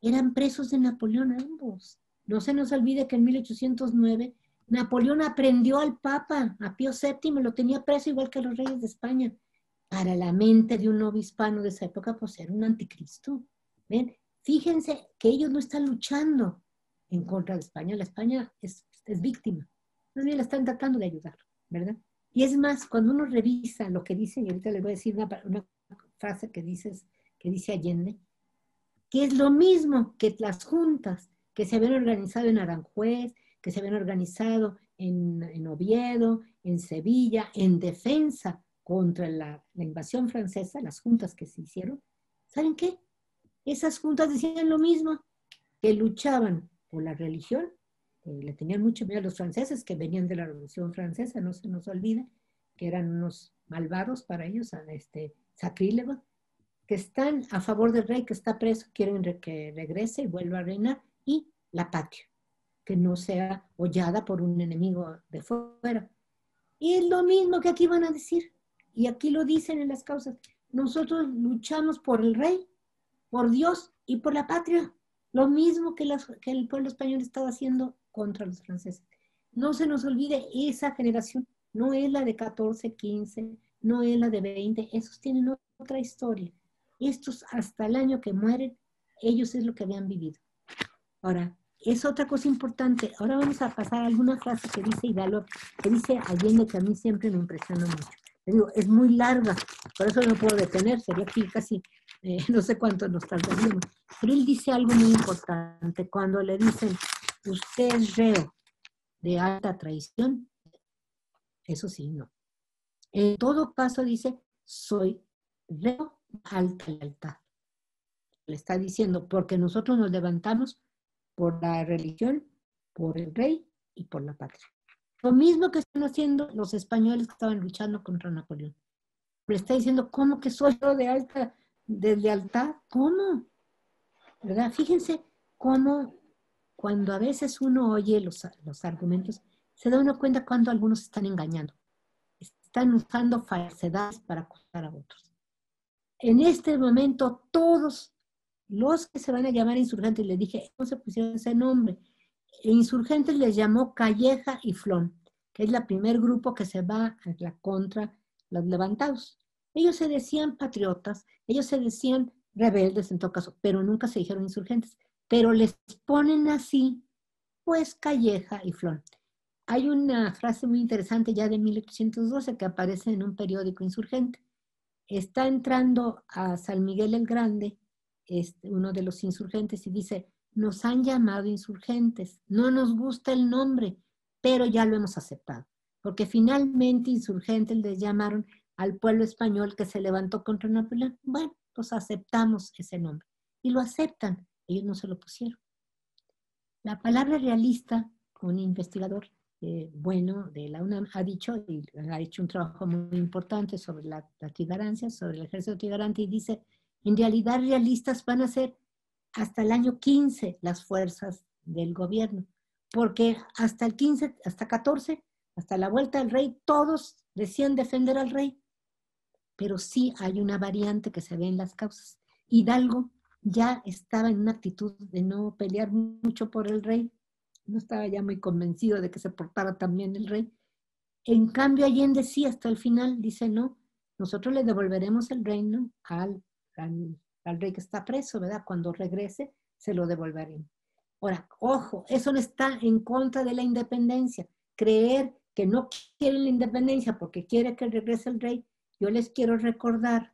eran presos de Napoleón ambos. No se nos olvide que en 1809 Napoleón aprendió al Papa, a Pío VII, lo tenía preso igual que a los reyes de España. Para la mente de un obispano de esa época, pues era un anticristo. ¿Ven? Fíjense que ellos no están luchando en contra de España. La España es víctima. Más bien la están tratando de ayudar, ¿verdad? Y es más, cuando uno revisa lo que dice, y ahorita les voy a decir una frase que dice Allende, que es lo mismo que las juntas que se habían organizado en Aranjuez, que se habían organizado en Oviedo, en Sevilla, en defensa contra la invasión francesa, las juntas que se hicieron. ¿Saben qué? Esas juntas decían lo mismo, que luchaban por la religión, le tenían mucho miedo a los franceses que venían de la Revolución Francesa, no se nos olvida, que eran unos malvados para ellos, sacrílegos, que están a favor del rey que está preso, quieren que regrese y vuelva a reinar, y la patria, que no sea hollada por un enemigo de fuera. Y es lo mismo que aquí van a decir, y aquí lo dicen en las causas. Nosotros luchamos por el rey, por Dios y por la patria, lo mismo que el pueblo español estaba haciendo contra los franceses. No se nos olvide, esa generación no es la de 14, 15, no es la de 20, esos tienen otra historia. Estos hasta el año que mueren, ellos es lo que habían vivido. Ahora, es otra cosa importante. Ahora vamos a pasar a alguna frase que dice Hidalgo, que dice Allende, que a mí siempre me impresiona mucho. Les digo, es muy larga, por eso no puedo detener, sería aquí casi, no sé cuánto nos tardaríamos. Pero él dice algo muy importante, cuando le dicen, usted es reo de alta traición, eso sí, no. En todo caso dice, soy reo de alta lealtad. Le está diciendo, porque nosotros nos levantamos por la religión, por el rey y por la patria. Lo mismo que están haciendo los españoles que estaban luchando contra Napoleón. Le está diciendo, ¿cómo que soy yo de lealtad? ¿Cómo? ¿Verdad? Fíjense cómo cuando a veces uno oye los argumentos, se da uno cuenta cuando algunos están engañando. Están usando falsedades para acusar a otros. En este momento, todos los que se van a llamar insurgentes, les dije, no se pusieron ese nombre. Insurgentes les llamó Calleja y Flón, que es el primer grupo que se va a la contra los levantados. Ellos se decían patriotas, ellos se decían rebeldes en todo caso, pero nunca se dijeron insurgentes. Pero les ponen así, pues Calleja y Flón. Hay una frase muy interesante ya de 1812 que aparece en un periódico insurgente. Está entrando a San Miguel el Grande, uno de los insurgentes, y dice, nos han llamado insurgentes, no nos gusta el nombre, pero ya lo hemos aceptado, porque finalmente insurgentes les llamaron al pueblo español que se levantó contra Napoleón. Bueno, pues aceptamos ese nombre, y lo aceptan, ellos no se lo pusieron. La palabra realista, un investigador bueno de la UNAM ha dicho, y ha hecho un trabajo muy importante sobre la trigarantía, sobre el ejército trigarante, y dice, en realidad realistas van a ser hasta el año 15 las fuerzas del gobierno, porque hasta el 15, hasta 14, hasta la vuelta del rey, todos decían defender al rey, pero sí hay una variante que se ve en las causas. Hidalgo ya estaba en una actitud de no pelear mucho por el rey, no estaba ya muy convencido de que se portara también el rey. En cambio, Allende sí, hasta el final dice, no, nosotros le devolveremos el reino al rey que está preso, ¿verdad? Cuando regrese, se lo devolveremos. Ahora, ojo, eso no está en contra de la independencia. Creer que no quieren la independencia porque quiere que regrese el rey, yo les quiero recordar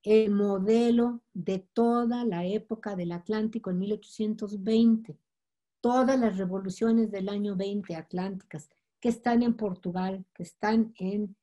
el modelo de toda la época del Atlántico en 1820. Todas las revoluciones del año 20 atlánticas que están en Portugal, que están en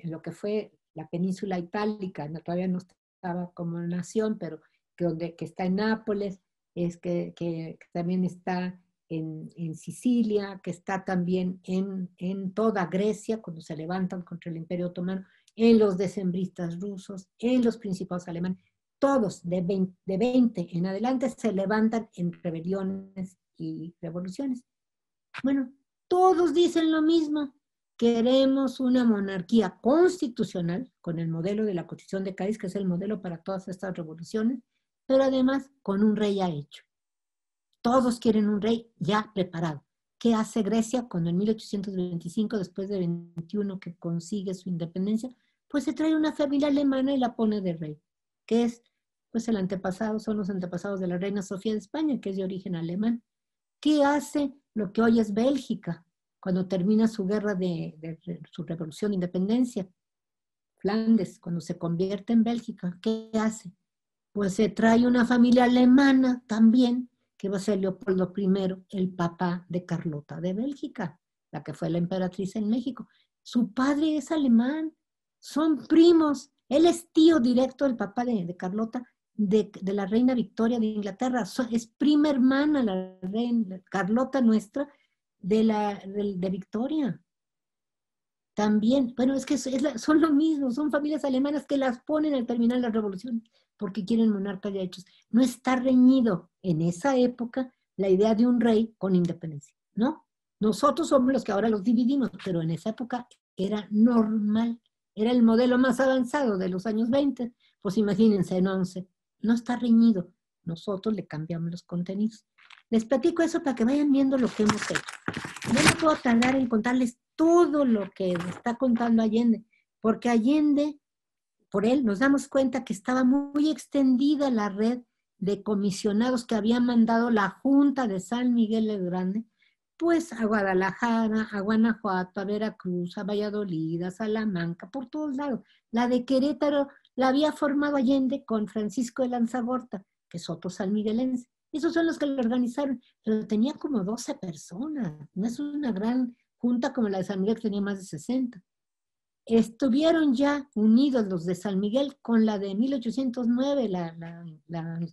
lo que fue la península itálica, no, todavía no estaba como nación, pero que está en Nápoles, que también está en Sicilia, que está también en toda Grecia, cuando se levantan contra el Imperio Otomano, en los decembristas rusos, en los principados alemanes, todos de 20 en adelante se levantan en rebeliones y revoluciones. Bueno, todos dicen lo mismo. Queremos una monarquía constitucional con el modelo de la Constitución de Cádiz, que es el modelo para todas estas revoluciones, pero además con un rey ya hecho. Todos quieren un rey ya preparado. ¿Qué hace Grecia cuando en 1825, después de 21 que consigue su independencia? Pues se trae una familia alemana y la pone de rey, que es, pues el antepasado, son los antepasados de la reina Sofía de España, que es de origen alemán. ¿Qué hace lo que hoy es Bélgica cuando termina su guerra su revolución de independencia? Flandes, cuando se convierte en Bélgica, ¿qué hace? Pues se trae una familia alemana también, que va a ser Leopoldo I, el papá de Carlota de Bélgica, la que fue la emperatriz en México. Su padre es alemán, son primos, él es tío directo del papá de Carlota, de la reina Victoria de Inglaterra, es prima hermana la reina Carlota nuestra de Victoria. También, bueno, es que son lo mismo, son familias alemanas que las ponen al terminar la revolución porque quieren monarcas ya hechos. No está reñido en esa época la idea de un rey con independencia, ¿no? Nosotros somos los que ahora los dividimos, pero en esa época era normal, era el modelo más avanzado de los años 20, pues imagínense en 11, no está reñido, nosotros le cambiamos los contenidos. Les platico eso para que vayan viendo lo que hemos hecho. No me puedo tardar en contarles todo lo que está contando Allende, porque Allende, por él nos damos cuenta que estaba muy extendida la red de comisionados que había mandado la Junta de San Miguel el Grande, pues a Guadalajara, a Guanajuato, a Veracruz, a Valladolid, a Salamanca, por todos lados. La de Querétaro la había formado Allende con Francisco de Lanzagorta, que es otro sanmiguelense. Esos son los que lo organizaron, pero tenía como 12 personas, no es una gran junta como la de San Miguel, que tenía más de 60. Estuvieron ya unidos los de San Miguel con la de 1809,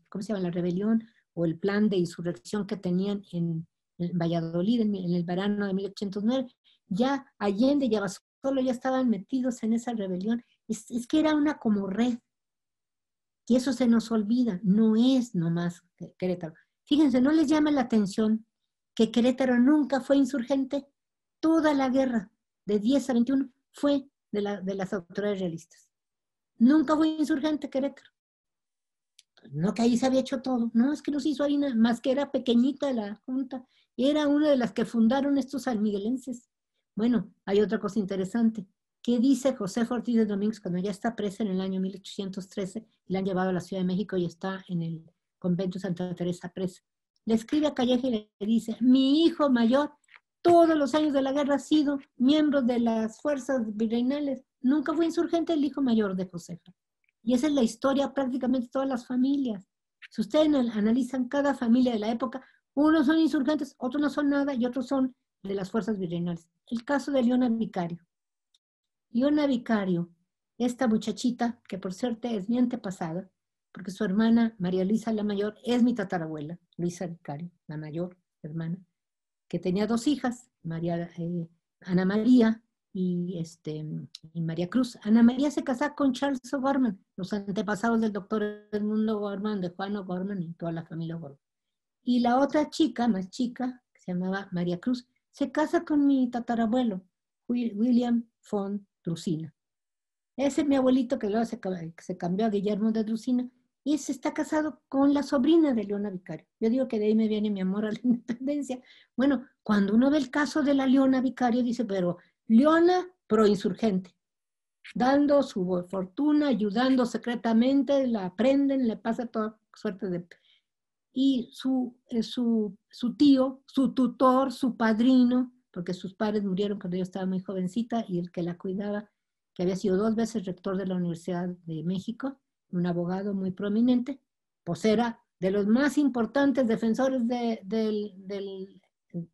¿cómo se llama? La rebelión o el plan de insurrección que tenían en Valladolid en el verano de 1809. Ya Allende y Abasolo ya estaban metidos en esa rebelión. Es que era una como red. Y eso se nos olvida, no es nomás Querétaro. Fíjense, ¿no les llama la atención que Querétaro nunca fue insurgente? Toda la guerra, de 10 a 21, fue de las autoridades realistas. Nunca fue insurgente Querétaro. No que ahí se había hecho todo, no, es que no se hizo ahí nada, más que era pequeñita la junta, era una de las que fundaron estos sanmiguelenses. Bueno, hay otra cosa interesante. ¿Qué dice José Ortiz de Domínguez cuando ya está presa en el año 1813 y la han llevado a la Ciudad de México y está en el convento de Santa Teresa presa? Le escribe a Calleja y le dice, mi hijo mayor, todos los años de la guerra ha sido miembro de las fuerzas virreinales, nunca fue insurgente el hijo mayor de Josefa. Y esa es la historia prácticamente de todas las familias. Si ustedes analizan cada familia de la época, unos son insurgentes, otros no son nada y otros son de las fuerzas virreinales. El caso de Leona Vicario. Leona Vicario, esta muchachita, que por cierto es mi antepasada, porque su hermana María Luisa la mayor es mi tatarabuela, Luisa Vicario, la mayor hermana, que tenía 2 hijas, Ana María y María Cruz. Ana María se casó con Charles O'Gorman, los antepasados del doctor Edmundo O'Gorman, de Juan O'Gorman y toda la familia O'Gorman. Y la otra chica, más chica, que se llamaba María Cruz, se casa con mi tatarabuelo, William von Drusina. Ese es mi abuelito que luego se cambió a Guillermo de Drusina y se está casado con la sobrina de Leona Vicario. Yo digo que de ahí me viene mi amor a la independencia. Bueno, cuando uno ve el caso de la Leona Vicario, dice, pero Leona proinsurgente, dando su fortuna, ayudando secretamente, la prenden, le pasa toda suerte de... Y su tío, su tutor, su padrino, porque sus padres murieron cuando yo estaba muy jovencita, y el que la cuidaba, que había sido 2 veces rector de la Universidad de México, un abogado muy prominente, pues era de los más importantes defensores de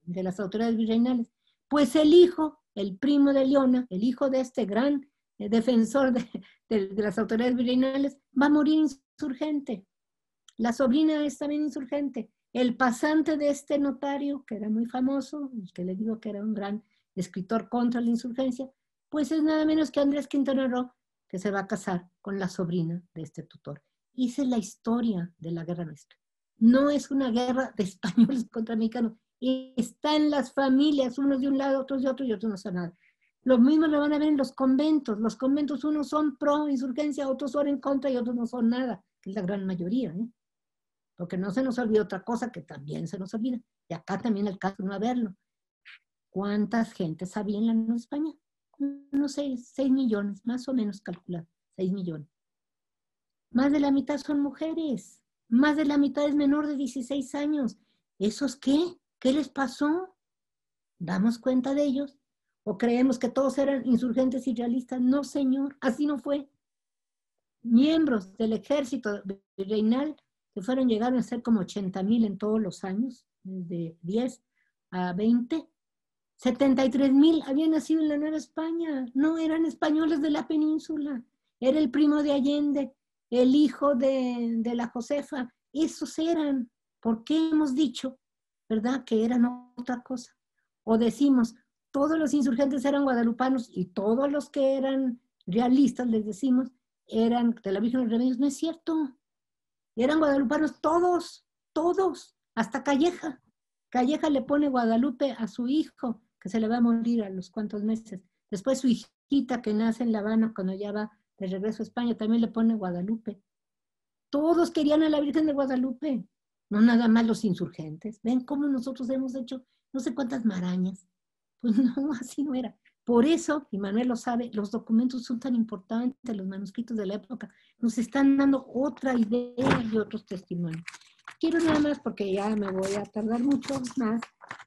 las autoridades virreinales. Pues el hijo, el primo de Leona, el hijo de este gran defensor de las autoridades virreinales, va a morir insurgente. La sobrina es también insurgente. El pasante de este notario, que era muy famoso, el que le digo que era un gran escritor contra la insurgencia, pues es nada menos que Andrés Quintana Roo, que se va a casar con la sobrina de este tutor. Y esa es la historia de la guerra nuestra. No es una guerra de españoles contra mexicanos. Está en las familias, unos de un lado, otros de otro y otros no son nada. Lo mismo lo van a ver en los conventos. Los conventos unos son pro insurgencia, otros son en contra y otros no son nada, que es la gran mayoría, ¿eh? Porque no se nos olvida otra cosa que también se nos olvida. Y acá también el caso no haberlo. ¿Cuántas gentes había en la Nueva España? No sé, 6 millones, más o menos calculado, 6 millones. Más de la mitad son mujeres, más de la mitad es menor de 16 años. ¿Esos qué? ¿Qué les pasó? ¿Damos cuenta de ellos? ¿O creemos que todos eran insurgentes y realistas? No, señor, así no fue. Miembros del ejército virreinal que llegaron a ser como 80,000 en todos los años, de 10 a 20, 73,000 habían nacido en la Nueva España, no eran españoles de la península, era el primo de Allende, el hijo de la Josefa, esos eran. ¿Por qué hemos dicho, verdad, que eran otra cosa? O decimos, todos los insurgentes eran guadalupanos y todos los que eran realistas, les decimos, eran de la Virgen de los Remedios. No es cierto. Eran guadalupanos todos, todos, hasta Calleja. Calleja le pone Guadalupe a su hijo, que se le va a morir a los cuantos meses. Después su hijita que nace en La Habana cuando ya va de regreso a España, también le pone Guadalupe. Todos querían a la Virgen de Guadalupe, no nada más los insurgentes. ¿Ven cómo nosotros hemos hecho no sé cuántas marañas? Pues no, así no era. Por eso, y Manuel lo sabe, los documentos son tan importantes, los manuscritos de la época, nos están dando otra idea y otros testimonios. Quiero nada más, porque ya me voy a tardar mucho más,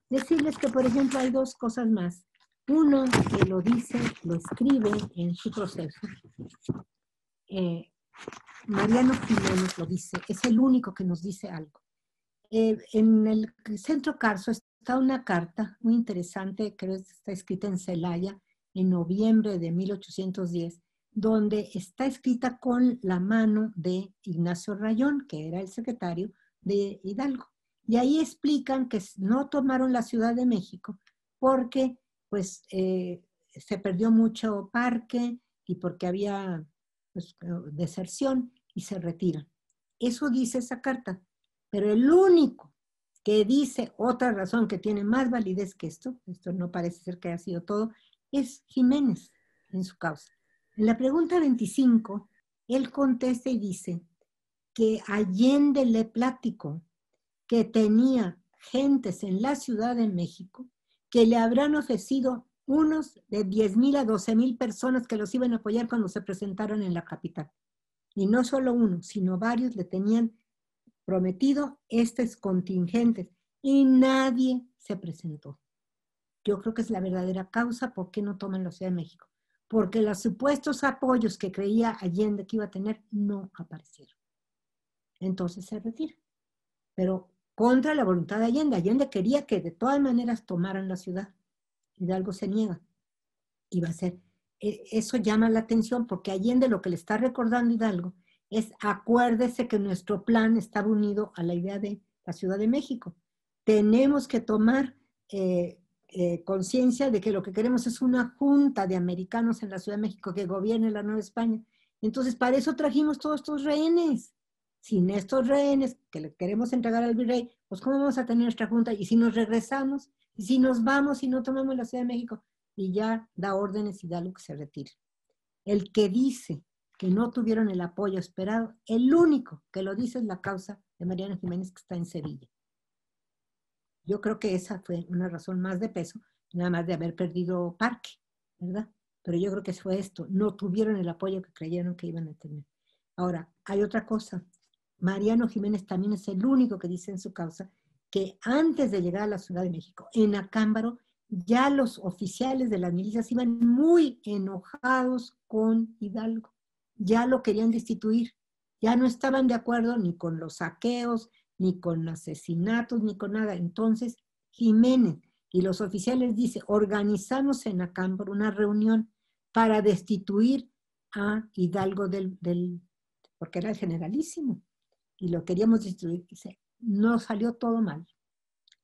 decirles que, por ejemplo, hay 2 cosas más. Uno que lo dice, lo escribe en su proceso. Mariano Jiménez lo dice, es el único que nos dice algo. En el Centro Carso está una carta muy interesante, creo que está escrita en Celaya, en noviembre de 1810, donde está escrita con la mano de Ignacio Rayón, que era el secretario de Hidalgo. Y ahí explican que no tomaron la Ciudad de México porque pues, se perdió mucho parque y porque había pues, deserción y se retiran. Eso dice esa carta. Pero el único que dice otra razón que tiene más validez que esto no parece ser que haya sido todo, es Jiménez en su causa. En la pregunta 25, él contesta y dice que Allende le platicó que tenía gentes en la Ciudad de México que le habrán ofrecido unos de 10,000 a 12,000 personas que los iban a apoyar cuando se presentaron en la capital. Y no solo uno, sino varios le tenían prometido estos contingentes y nadie se presentó. Yo creo que es la verdadera causa por qué no toman la Ciudad de México. Porque los supuestos apoyos que creía Allende que iba a tener no aparecieron. Entonces se retira. Pero contra la voluntad de Allende. Allende quería que de todas maneras tomaran la ciudad. Hidalgo se niega. Y va a ser, eso llama la atención porque Allende lo que le está recordando Hidalgo es: acuérdese que nuestro plan estaba unido a la idea de la Ciudad de México. Tenemos que tomar conciencia de que lo que queremos es una junta de americanos en la Ciudad de México que gobierne la Nueva España. Entonces, para eso trajimos todos estos rehenes. Sin estos rehenes que le queremos entregar al virrey, pues ¿cómo vamos a tener nuestra junta? Y si nos regresamos, y si nos vamos y no tomamos la Ciudad de México, y ya da órdenes Hidalgo que se retire. El que dice que no tuvieron el apoyo esperado, el único que lo dice es la causa de Mariano Jiménez, que está en Sevilla. Yo creo que esa fue una razón más de peso, nada más de haber perdido Parque, ¿verdad? Pero yo creo que fue esto, no tuvieron el apoyo que creyeron que iban a tener. Ahora, hay otra cosa. Mariano Jiménez también es el único que dice en su causa que antes de llegar a la Ciudad de México, en Acámbaro, ya los oficiales de las milicias iban muy enojados con Hidalgo. Ya lo querían destituir. Ya no estaban de acuerdo ni con los saqueos, ni con asesinatos, ni con nada. Entonces, Jiménez y los oficiales dicen: organizamos en Acámbaro una reunión para destituir a Hidalgo porque era el generalísimo. Y lo queríamos destruir. Dice, no salió todo mal.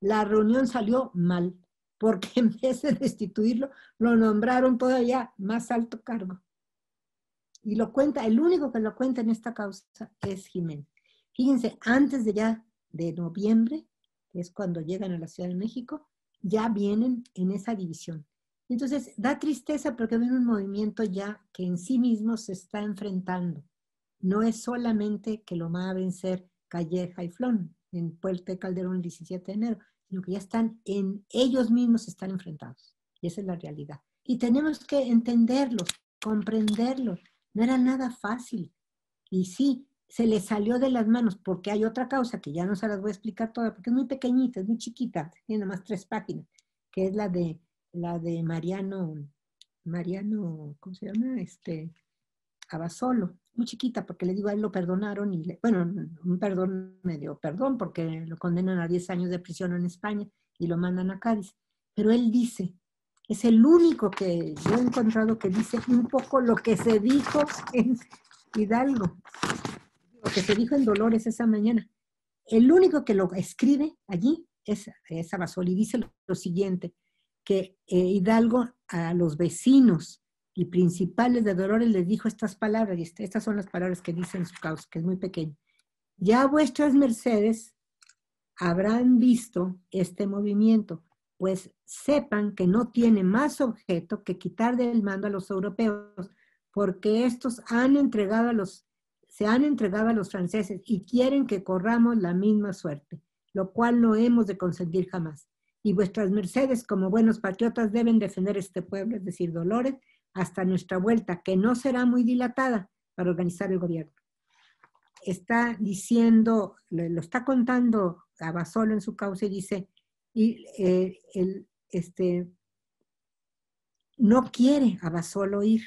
La reunión salió mal, porque en vez de destituirlo, lo nombraron todavía más alto cargo. Y lo cuenta, el único que lo cuenta en esta causa es Jiménez. Fíjense, antes de noviembre, que es cuando llegan a la Ciudad de México, ya vienen en esa división. Entonces, da tristeza porque viene un movimiento ya que en sí mismo se está enfrentando. No es solamente que lo va a vencer Calleja y Flón en Puerto Calderón el 17 de enero, sino que ya ellos mismos están enfrentados. Y esa es la realidad. Y tenemos que entenderlos, comprenderlos. No era nada fácil. Y sí, se les salió de las manos porque hay otra causa que ya no se las voy a explicar toda porque es muy pequeñita, es muy chiquita, tiene nada más 3 páginas, que es la de Mariano, ¿cómo se llama? Abasolo, muy chiquita, porque le digo, a él lo perdonaron y, un perdón medio perdón, porque lo condenan a 10 años de prisión en España y lo mandan a Cádiz. Pero él dice, es el único que yo he encontrado que dice un poco lo que se dijo en Hidalgo, lo que se dijo en Dolores esa mañana. El único que lo escribe allí es Abasolo y dice lo siguiente, que Hidalgo a los vecinos y principales de Dolores les dijo estas palabras, y estas son las palabras que dice en su causa, que es muy pequeño. Ya vuestras mercedes habrán visto este movimiento, pues sepan que no tiene más objeto que quitar del mando a los europeos, porque estos se han entregado a los franceses y quieren que corramos la misma suerte, lo cual no hemos de consentir jamás. Y vuestras mercedes, como buenos patriotas, deben defender este pueblo, es decir, Dolores, hasta nuestra vuelta, que no será muy dilatada para organizar el gobierno. Está diciendo, lo está contando Abasolo en su causa y dice, no quiere Abasolo ir,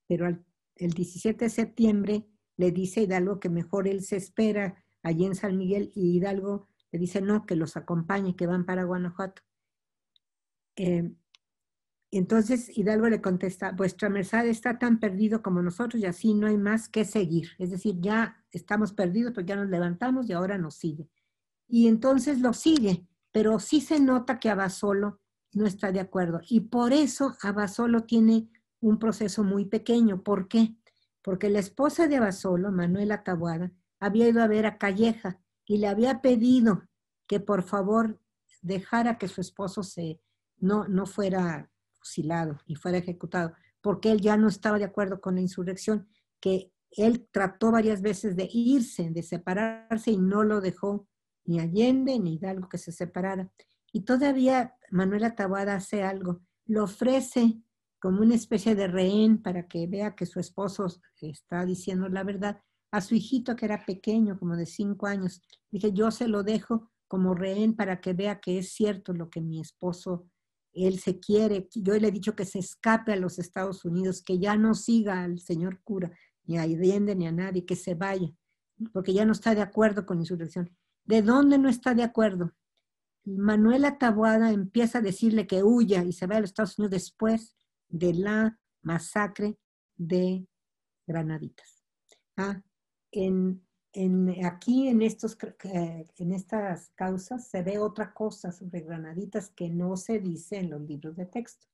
pero el 17 de septiembre le dice Hidalgo que mejor él se espera allí en San Miguel y Hidalgo le dice no, que los acompañe, que van para Guanajuato. Entonces Hidalgo le contesta, vuestra merced está tan perdido como nosotros y así no hay más que seguir. Es decir, ya estamos perdidos porque ya nos levantamos y ahora nos sigue. Y entonces lo sigue, pero sí se nota que Abasolo no está de acuerdo. Y por eso Abasolo tiene un proceso muy pequeño. ¿Por qué? Porque la esposa de Abasolo, Manuela Taboada, había ido a ver a Calleja y le había pedido que por favor dejara que su esposo no fuera fusilado y fuera ejecutado, porque él ya no estaba de acuerdo con la insurrección, que él trató varias veces de irse, de separarse y no lo dejó ni Allende ni Hidalgo que se separara. Y todavía Manuela Taboada hace algo, lo ofrece como una especie de rehén para que vea que su esposo está diciendo la verdad, a su hijito que era pequeño, como de 5 años. Dije, yo se lo dejo como rehén para que vea que es cierto lo que mi esposo, él se quiere. Yo le he dicho que se escape a los Estados Unidos, que ya no siga al señor cura, ni a Allende, ni a nadie, que se vaya, porque ya no está de acuerdo con la insurrección. ¿De dónde no está de acuerdo? Manuela Taboada empieza a decirle que huya y se va a los Estados Unidos después de la masacre de Granaditas. Aquí en estas causas se ve otra cosa sobre Granaditas que no se dice en los libros de texto.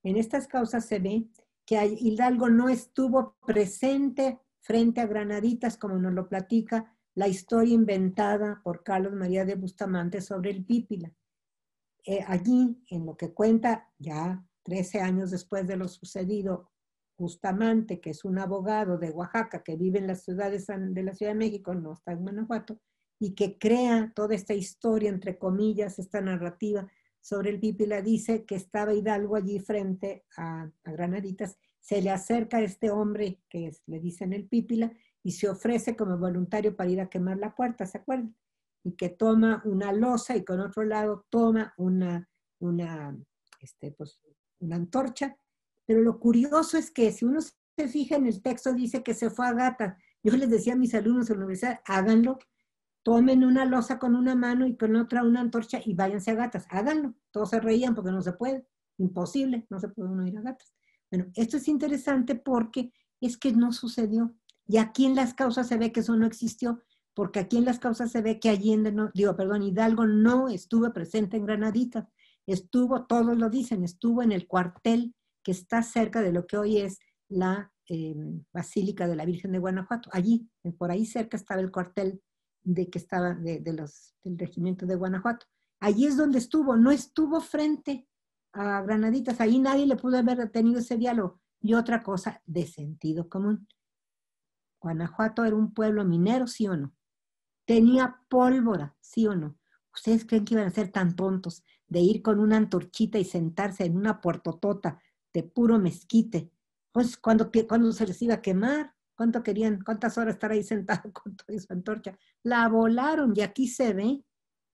En estas causas se ve que Hidalgo no estuvo presente frente a Granaditas, como nos lo platica la historia inventada por Carlos María de Bustamante sobre el Pípila. Allí, en lo que cuenta ya 13 años después de lo sucedido, Bustamante, que es un abogado de Oaxaca que vive en las ciudades de la Ciudad de México, no está en Guanajuato, y que crea toda esta historia, entre comillas, esta narrativa sobre el Pípila, dice que estaba Hidalgo allí frente a Granaditas, se le acerca a este hombre que le dicen el Pípila y se ofrece como voluntario para ir a quemar la puerta, ¿se acuerdan? Y que toma una losa y con otro lado toma una antorcha. Pero lo curioso es que si uno se fija en el texto, dice que se fue a Gata. Yo les decía a mis alumnos en la universidad, háganlo, tomen una losa con una mano y con otra una antorcha y váyanse a Gatas, háganlo. Todos se reían porque no se puede, imposible, no se puede uno ir a Gatas. Bueno, esto es interesante porque es que no sucedió. Y aquí en las causas se ve que eso no existió, porque aquí en las causas se ve que Hidalgo no estuvo presente en Granaditas. Estuvo, todos lo dicen, estuvo en el cuartel que está cerca de lo que hoy es la Basílica de la Virgen de Guanajuato. Allí, por ahí cerca estaba el cuartel del regimiento de Guanajuato. Allí es donde estuvo, no estuvo frente a Granaditas. Ahí nadie le pudo haber tenido ese diálogo. Y otra cosa de sentido común. Guanajuato era un pueblo minero, ¿sí o no? Tenía pólvora, ¿sí o no? ¿Ustedes creen que iban a ser tan tontos de ir con una antorchita y sentarse en una puertotota de puro mezquite? Pues cuando se les iba a quemar, ¿cuántas horas estar ahí sentado con toda su antorcha? La volaron, y aquí se ve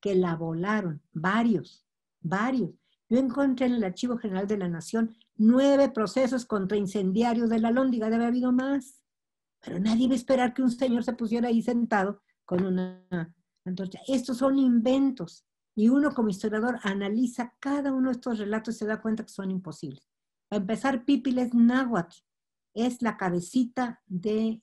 que la volaron, varios. Yo encontré en el Archivo General de la Nación 9 procesos contra incendiarios de la Alhóndiga, debe haber habido más. Pero nadie va a esperar que un señor se pusiera ahí sentado con una antorcha. Estos son inventos. Y uno como historiador analiza cada uno de estos relatos y se da cuenta que son imposibles. Para empezar, Pípila es náhuatl. Es la cabecita de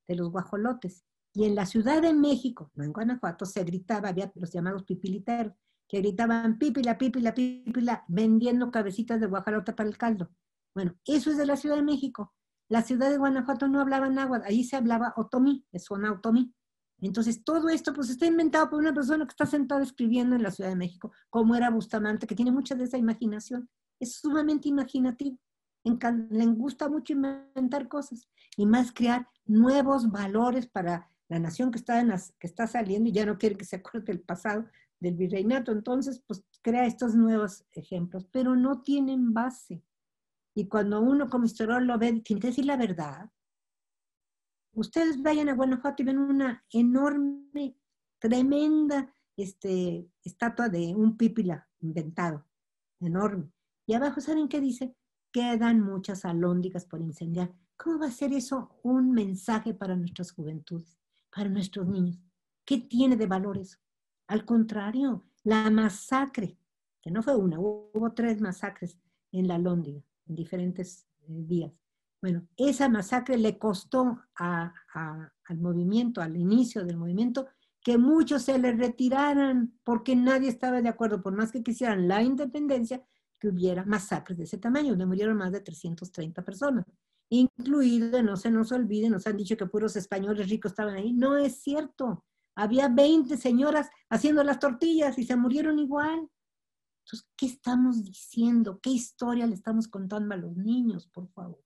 los guajolotes. Y en la Ciudad de México, no en Guanajuato, se gritaba, había los llamados pipiliteros, que gritaban Pípila, Pípila, Pípila, vendiendo cabecitas de guajolote para el caldo. Bueno, eso es de la Ciudad de México. La ciudad de Guanajuato no hablaba náhuatl, ahí se hablaba otomí, es zona otomí. Entonces, todo esto pues está inventado por una persona que está sentada escribiendo en la Ciudad de México, como era Bustamante, que tiene mucha de esa imaginación. Es sumamente imaginativo. Le gusta mucho inventar cosas y más crear nuevos valores para la nación que está saliendo y ya no quiere que se acuerde del pasado del virreinato. Entonces, pues crea estos nuevos ejemplos, pero no tienen base. Y cuando uno como historiador lo ve, tiene que decir la verdad. Ustedes vayan a Guanajuato y ven una enorme, tremenda estatua de un Pípila inventado, enorme. Y abajo, ¿saben qué dice? Quedan muchas alhóndigas por incendiar. ¿Cómo va a ser eso un mensaje para nuestras juventudes, para nuestros niños? ¿Qué tiene de valor eso? Al contrario, la masacre, que no fue una, hubo 3 masacres en la Alhóndiga, en diferentes días. Bueno, esa masacre le costó al movimiento, al inicio del movimiento, que muchos se le retiraran porque nadie estaba de acuerdo, por más que quisieran la independencia, que hubiera masacres de ese tamaño, donde murieron más de 330 personas. Incluido, no se nos olvide, nos han dicho que puros españoles ricos estaban ahí. No es cierto. Había 20 señoras haciendo las tortillas y se murieron igual. Entonces, ¿qué estamos diciendo? ¿Qué historia le estamos contando a los niños, por favor?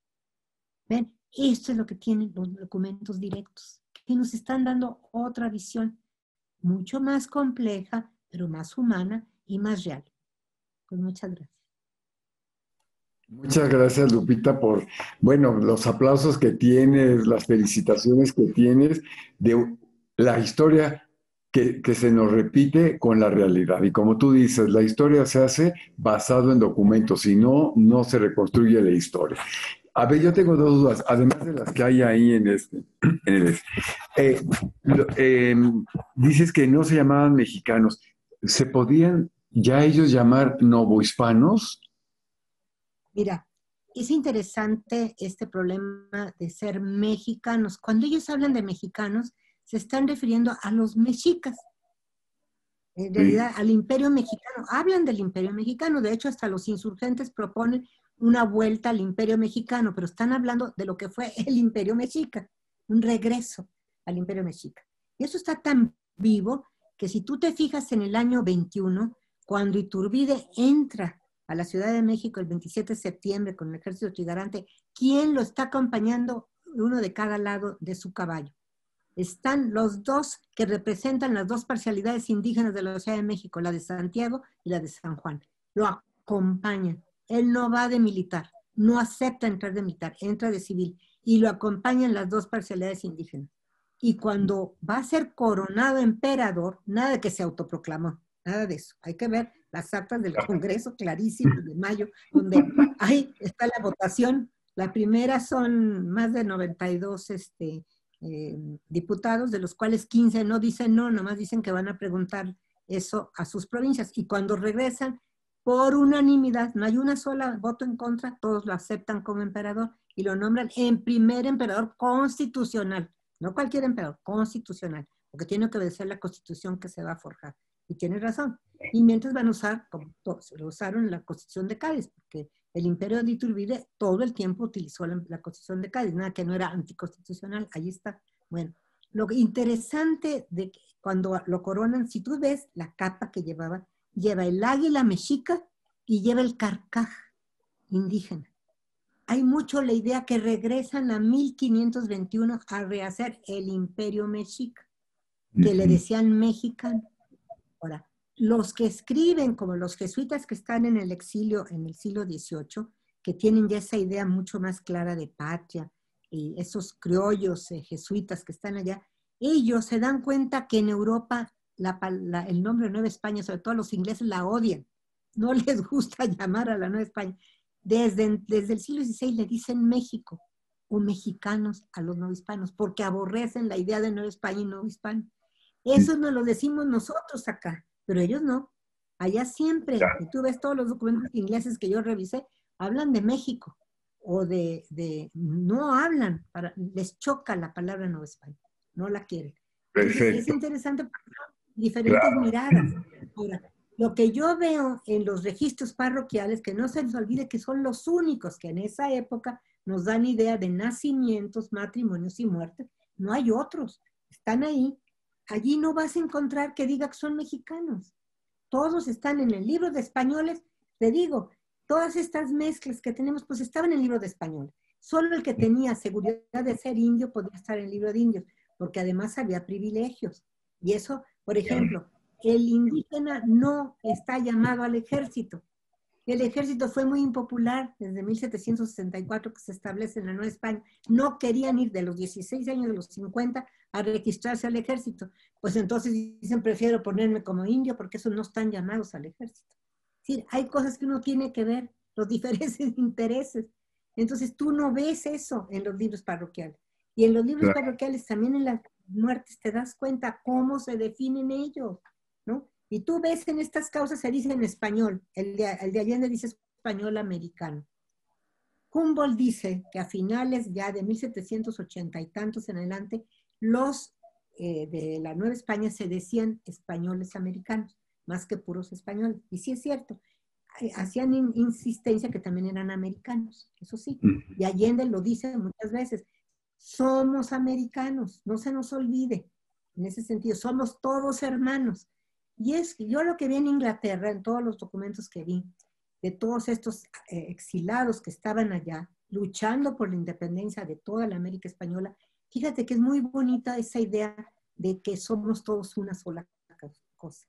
¿Ven? Esto es lo que tienen los documentos directos, que nos están dando otra visión mucho más compleja, pero más humana y más real. Pues muchas gracias. Muchas gracias, Lupita, por, bueno, los aplausos que tienes, las felicitaciones que tienes de la historia que se nos repite con la realidad. Y como tú dices, la historia se hace basado en documentos, si no, no se reconstruye la historia. A ver, yo tengo dos dudas, además de las que hay ahí en en el eh, lo- eh, dices que no se llamaban mexicanos. ¿Se podían ya ellos llamar novohispanos? Mira, es interesante este problema de ser mexicanos. Cuando ellos hablan de mexicanos, se están refiriendo a los mexicas, en Sí. realidad al imperio mexicano. Hablan del imperio mexicano, de hecho hasta los insurgentes proponen una vuelta al imperio mexicano, pero están hablando de lo que fue el imperio mexica, un regreso al imperio mexica. Y eso está tan vivo que si tú te fijas en el año 21, cuando Iturbide entra a la Ciudad de México el 27 de septiembre con el ejército trigarante, ¿quién lo está acompañando? Uno de cada lado de su caballo. Están los dos que representan las dos parcialidades indígenas de la Ciudad de México, la de Santiago y la de San Juan. Lo acompañan. Él no va de militar, no acepta entrar de militar, entra de civil y lo acompañan las dos parcialidades indígenas. Y cuando va a ser coronado emperador, nada de que se autoproclamó, nada de eso. Hay que ver las actas del Congreso clarísimas de mayo, donde ahí está la votación. La primera son más de 92 diputados, de los cuales 15 no dicen no, nomás dicen que van a preguntar eso a sus provincias. Y cuando regresan, por unanimidad, no hay una sola voto en contra, todos lo aceptan como emperador y lo nombran en primer emperador constitucional, no cualquier emperador, constitucional, porque tiene que obedecer la constitución que se va a forjar. Y tiene razón. Y mientras van a usar, como todos, lo usaron en la constitución de Cádiz, porque el imperio de Iturbide todo el tiempo utilizó la constitución de Cádiz, nada que no era anticonstitucional, ahí está. Bueno, lo interesante de que cuando lo coronan, si tú ves la capa que llevaba, lleva el águila mexica y lleva el carcaj indígena. Hay mucho la idea que regresan a 1521 a rehacer el imperio mexica, que le decían mexicano. Ahora, los que escriben, como los jesuitas que están en el exilio en el siglo XVIII, que tienen ya esa idea mucho más clara de patria, y esos criollos jesuitas que están allá, ellos se dan cuenta que en Europa el nombre Nueva España, sobre todo los ingleses, la odian. No les gusta llamar a la Nueva España. Desde el siglo XVI le dicen México o mexicanos a los novohispanos, porque aborrecen la idea de Nueva España y Nuevo Hispano. Eso nos lo decimos nosotros acá, pero ellos no. Allá siempre, y tú ves todos los documentos ingleses que yo revisé, hablan de México o no hablan, les choca la palabra Nueva España, no la quieren. Entonces es Perfecto, interesante porque son diferentes claro. miradas. Ahora, lo que yo veo en los registros parroquiales, que no se les olvide que son los únicos que en esa época nos dan idea de nacimientos, matrimonios y muertes, no hay otros, están ahí. Allí no vas a encontrar que diga que son mexicanos. Todos están en el libro de españoles. Te digo, todas estas mezclas que tenemos, pues estaban en el libro de español. Solo el que tenía seguridad de ser indio podía estar en el libro de indios, porque además había privilegios. Y eso, por ejemplo, el indígena no está llamado al ejército. El ejército fue muy impopular desde 1764 que se establece en la Nueva España. No querían ir de los 16 años, de los 50, a registrarse al ejército. Pues entonces dicen, prefiero ponerme como indio porque esos no están llamados al ejército. Sí, hay cosas que uno tiene que ver, los diferentes intereses. Entonces tú no ves eso en los libros parroquiales. Y en los libros Claro. parroquiales, también en las muertes, te das cuenta cómo se definen ellos, ¿no? Y tú ves en estas causas se dice en español, el de Allende dice español americano. Humboldt dice que a finales ya de 1780 y tantos en adelante, los de la Nueva España se decían españoles americanos, más que puros españoles. Y sí es cierto, hacían insistencia que también eran americanos, eso sí. Y Allende lo dice muchas veces, somos americanos, no se nos olvide. En ese sentido, somos todos hermanos. Y es que yo lo que vi en Inglaterra, en todos los documentos que vi, de todos estos exilados que estaban allá, luchando por la independencia de toda la América Española, fíjate que es muy bonita esa idea de que somos todos una sola cosa.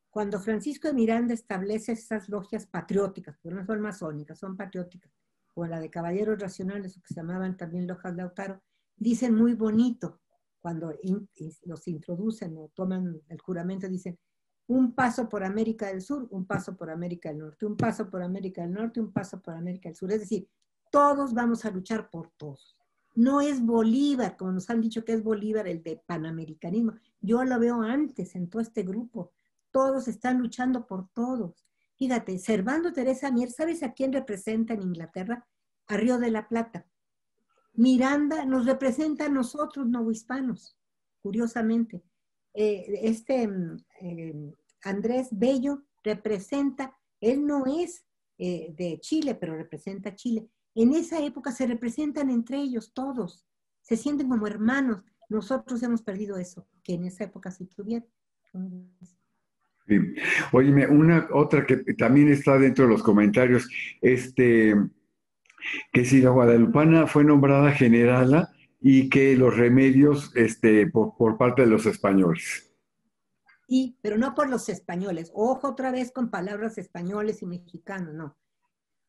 Cuando Francisco de Miranda establece esas logias patrióticas, que no son masónicas, son patrióticas, o la de caballeros racionales, o que se llamaban también lojas de Lautaro, dicen muy bonito, cuando los introducen o toman el juramento, dicen, un paso por América del Sur, un paso por América del Norte, un paso por América del Norte, un paso por América del Sur. Es decir, todos vamos a luchar por todos. No es Bolívar, como nos han dicho que es Bolívar el de panamericanismo. Yo lo veo antes en todo este grupo. Todos están luchando por todos. Fíjate, Servando Teresa Mier, ¿sabes a quién representa en Inglaterra? A Río de la Plata. Miranda nos representa a nosotros, novohispanos, curiosamente. Andrés Bello representa, él no es de Chile, pero representa a Chile. En esa época se representan entre ellos todos, se sienten como hermanos. Nosotros hemos perdido eso, que en esa época sí tuvieron. Sí. Óyeme, una otra que también está dentro de los comentarios, que si la guadalupana fue nombrada generala y que los remedios por parte de los españoles. Sí, pero no por los españoles. Ojo otra vez con palabras españoles y mexicanos, no.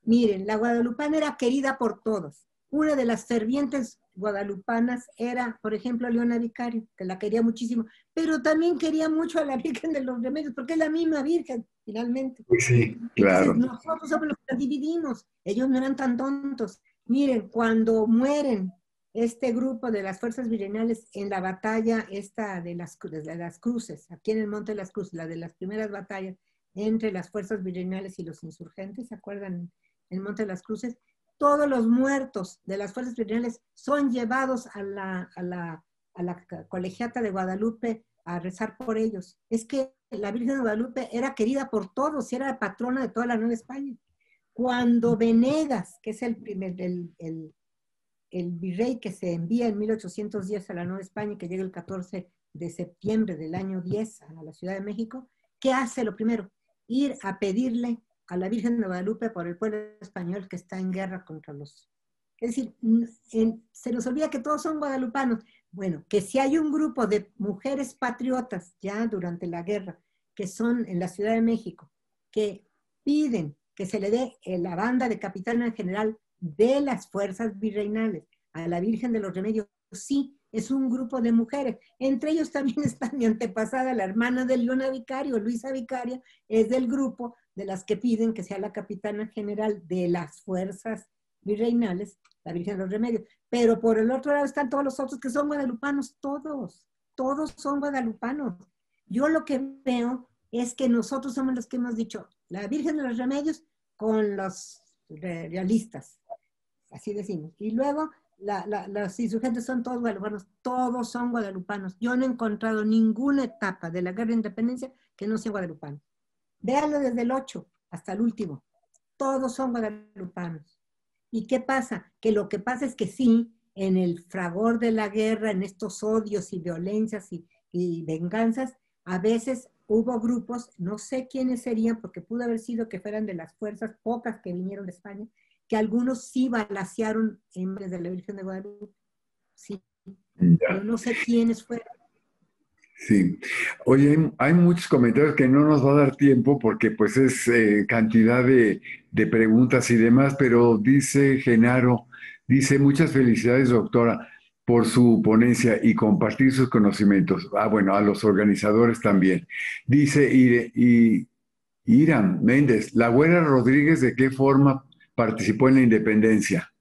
Miren, la guadalupana era querida por todos. Una de las fervientes guadalupanas era, por ejemplo, Leona Vicario, que la quería muchísimo, pero también quería mucho a la Virgen de los Remedios, porque es la misma Virgen, finalmente. Pues sí, Entonces, claro. nosotros somos los que la dividimos. Ellos no eran tan tontos. Miren, cuando mueren este grupo de las fuerzas virreinales en la batalla esta de las cruces, aquí en el Monte de las Cruces, la de las primeras batallas entre las fuerzas virreinales y los insurgentes, ¿se acuerdan? En el Monte de las Cruces, todos los muertos de las fuerzas virreinales son llevados a la colegiata de Guadalupe a rezar por ellos. Es que la Virgen de Guadalupe era querida por todos y era la patrona de toda la Nueva España. Cuando Venegas, que es el virrey que se envía en 1810 a la Nueva España, que llega el 14 de septiembre del año 10 a la Ciudad de México, ¿qué hace lo primero? Ir a pedirle a la Virgen de Guadalupe por el pueblo español que está en guerra contra los... Es decir, se nos olvida que todos son guadalupanos. Bueno, que si hay un grupo de mujeres patriotas ya durante la guerra, que son en la Ciudad de México, que piden que se le dé la banda de capitán en general de las fuerzas virreinales a la Virgen de los Remedios, sí, es un grupo de mujeres. Entre ellos también está mi antepasada, la hermana de Leona Vicario, Luisa Vicaria, es del grupo de las que piden que sea la capitana general de las fuerzas virreinales, la Virgen de los Remedios. Pero por el otro lado están todos los otros que son guadalupanos, todos son guadalupanos. Yo lo que veo es que nosotros somos los que hemos dicho, la Virgen de los Remedios con los realistas, así decimos. Y luego los insurgentes son todos guadalupanos, todos son guadalupanos. Yo no he encontrado ninguna etapa de la guerra de independencia que no sea guadalupano. Véanlo desde el 8 hasta el último. Todos son guadalupanos. ¿Y qué pasa? Que lo que pasa es que sí, en el fragor de la guerra, en estos odios y violencias y venganzas, a veces hubo grupos, no sé quiénes serían, porque pudo haber sido que fueran de las fuerzas pocas que vinieron de España, que algunos sí balacearon en vez de la Virgen de Guadalupe. Sí, pero no sé quiénes fueron. Sí. Oye, hay muchos comentarios que no nos va a dar tiempo porque pues es cantidad de preguntas y demás, pero dice Genaro, dice muchas felicidades, doctora, por su ponencia y compartir sus conocimientos. Ah, bueno, a los organizadores también. Dice Iram Méndez, la Güera Rodríguez, ¿de qué forma participó en la independencia?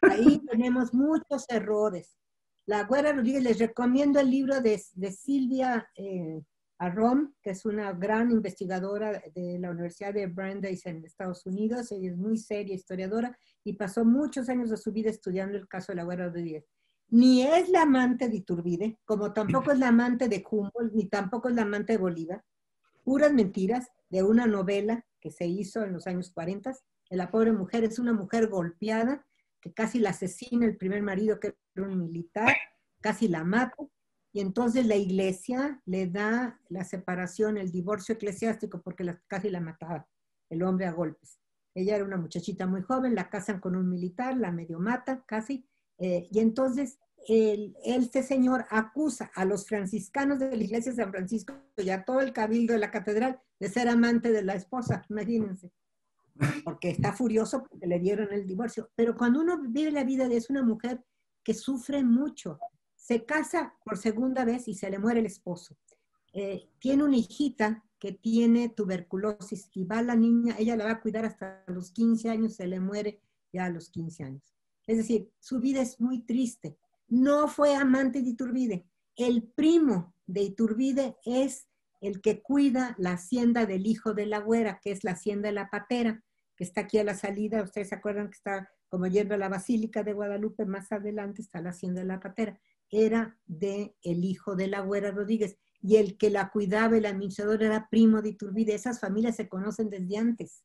Ahí tenemos muchos errores. La Güera Rodríguez, les recomiendo el libro de Silvia Arrom, que es una gran investigadora de la Universidad de Brandeis en Estados Unidos. Ella es muy seria historiadora y pasó muchos años de su vida estudiando el caso de la Güera Rodríguez. Ni es la amante de Iturbide, como tampoco es la amante de Humboldt, ni tampoco es la amante de Bolívar. Puras mentiras de una novela que se hizo en los años 40. La pobre mujer es una mujer golpeada, que casi la asesina el primer marido, que era un militar, casi la mata, Y entonces la iglesia le da la separación, el divorcio eclesiástico, porque casi la mataba el hombre a golpes. Ella era una muchachita muy joven, la casan con un militar, la medio mata casi, y entonces este señor acusa a los franciscanos de la iglesia de San Francisco y a todo el cabildo de la catedral de ser amante de la esposa, imagínense, porque está furioso porque le dieron el divorcio. Pero cuando uno vive la vida de es una mujer que sufre mucho, se casa por segunda vez y se le muere el esposo. Tiene una hijita que tiene tuberculosis y va la niña, ella la va a cuidar hasta los 15 años, se le muere ya a los 15 años. Es decir, su vida es muy triste. No fue amante de Iturbide. El primo de Iturbide es el que cuida la hacienda del hijo de la güera, que es la hacienda de la Patera, que está aquí a la salida. Ustedes se acuerdan que está como yendo a la Basílica de Guadalupe, más adelante está la hacienda de la Patera. Era del hijo de la güera Rodríguez. Y el que la cuidaba, el administrador, era primo de Iturbide. Esas familias se conocen desde antes,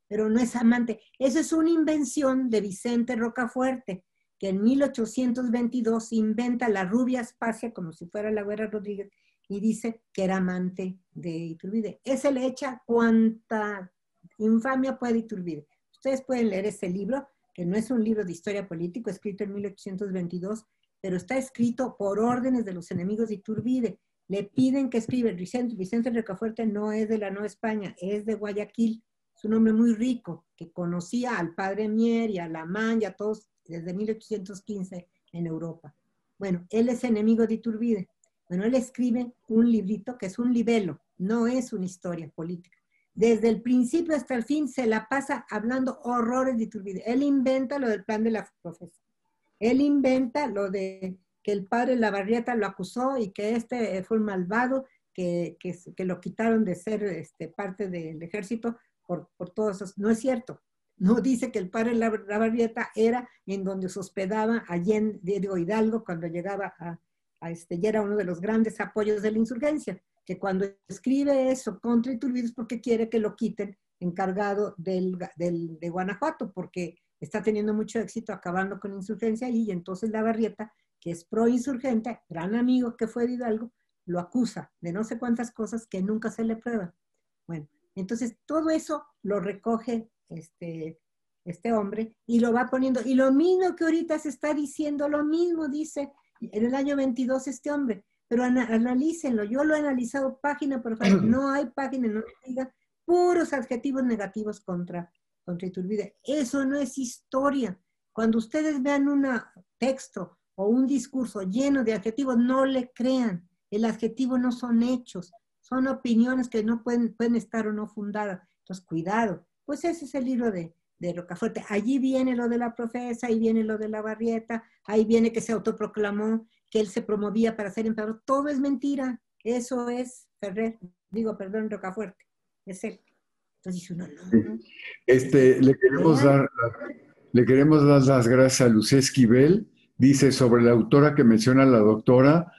pero no es amante. Eso es una invención de Vicente Rocafuerte, que en 1822 inventa la rubia Aspasia, como si fuera la güera Rodríguez, y dice que era amante de Iturbide. Ese le echa cuanta infamia puede Iturbide. Ustedes pueden leer ese libro, que no es un libro de historia política, escrito en 1822, pero está escrito por órdenes de los enemigos de Iturbide. Le piden que escriba. Vicente Rocafuerte no es de la Nueva España, es de Guayaquil. Es un hombre muy rico, que conocía al padre Mier y a Lamán y a todos desde 1815 en Europa. Bueno, él es enemigo de Iturbide. Bueno, él escribe un librito que es un libelo, no es una historia política. Desde el principio hasta el fin se la pasa hablando horrores de Iturbide. Él inventa lo del plan de la profesa. Él inventa lo de que el padre Lavarrieta lo acusó y que este fue un malvado, que lo quitaron de ser parte del ejército por todos esos. No es cierto. No dice que el padre Lavarrieta era en donde se hospedaba allí en Diego Hidalgo cuando llegaba ya era uno de los grandes apoyos de la insurgencia, que cuando escribe eso contra Iturbide es porque quiere que lo quiten encargado de Guanajuato, porque está teniendo mucho éxito acabando con la insurgencia y entonces Lavarrieta, que es pro-insurgente, gran amigo que fue de Hidalgo, lo acusa de no sé cuántas cosas que nunca se le prueban. Bueno, entonces todo eso lo recoge este hombre y lo va poniendo. Y lo mismo que ahorita se está diciendo, lo mismo dice en el año 22 este hombre. Pero analícenlo, yo lo he analizado página por página, no hay página, no diga puros adjetivos negativos contra Iturbide. Eso no es historia. Cuando ustedes vean un texto o un discurso lleno de adjetivos, no le crean. El adjetivo no son hechos, son opiniones que no pueden estar o no fundadas. Entonces, cuidado. Pues ese es el libro de Rocafuerte. Allí viene lo de la profesa, ahí viene lo de Lavarrieta, ahí viene que se autoproclamó, que él se promovía para ser emperador. Todo es mentira. Eso es Rocafuerte. Es él. Entonces dice uno, no. Le queremos dar las gracias a Lucía Esquivel. Dice sobre la autora que menciona la doctora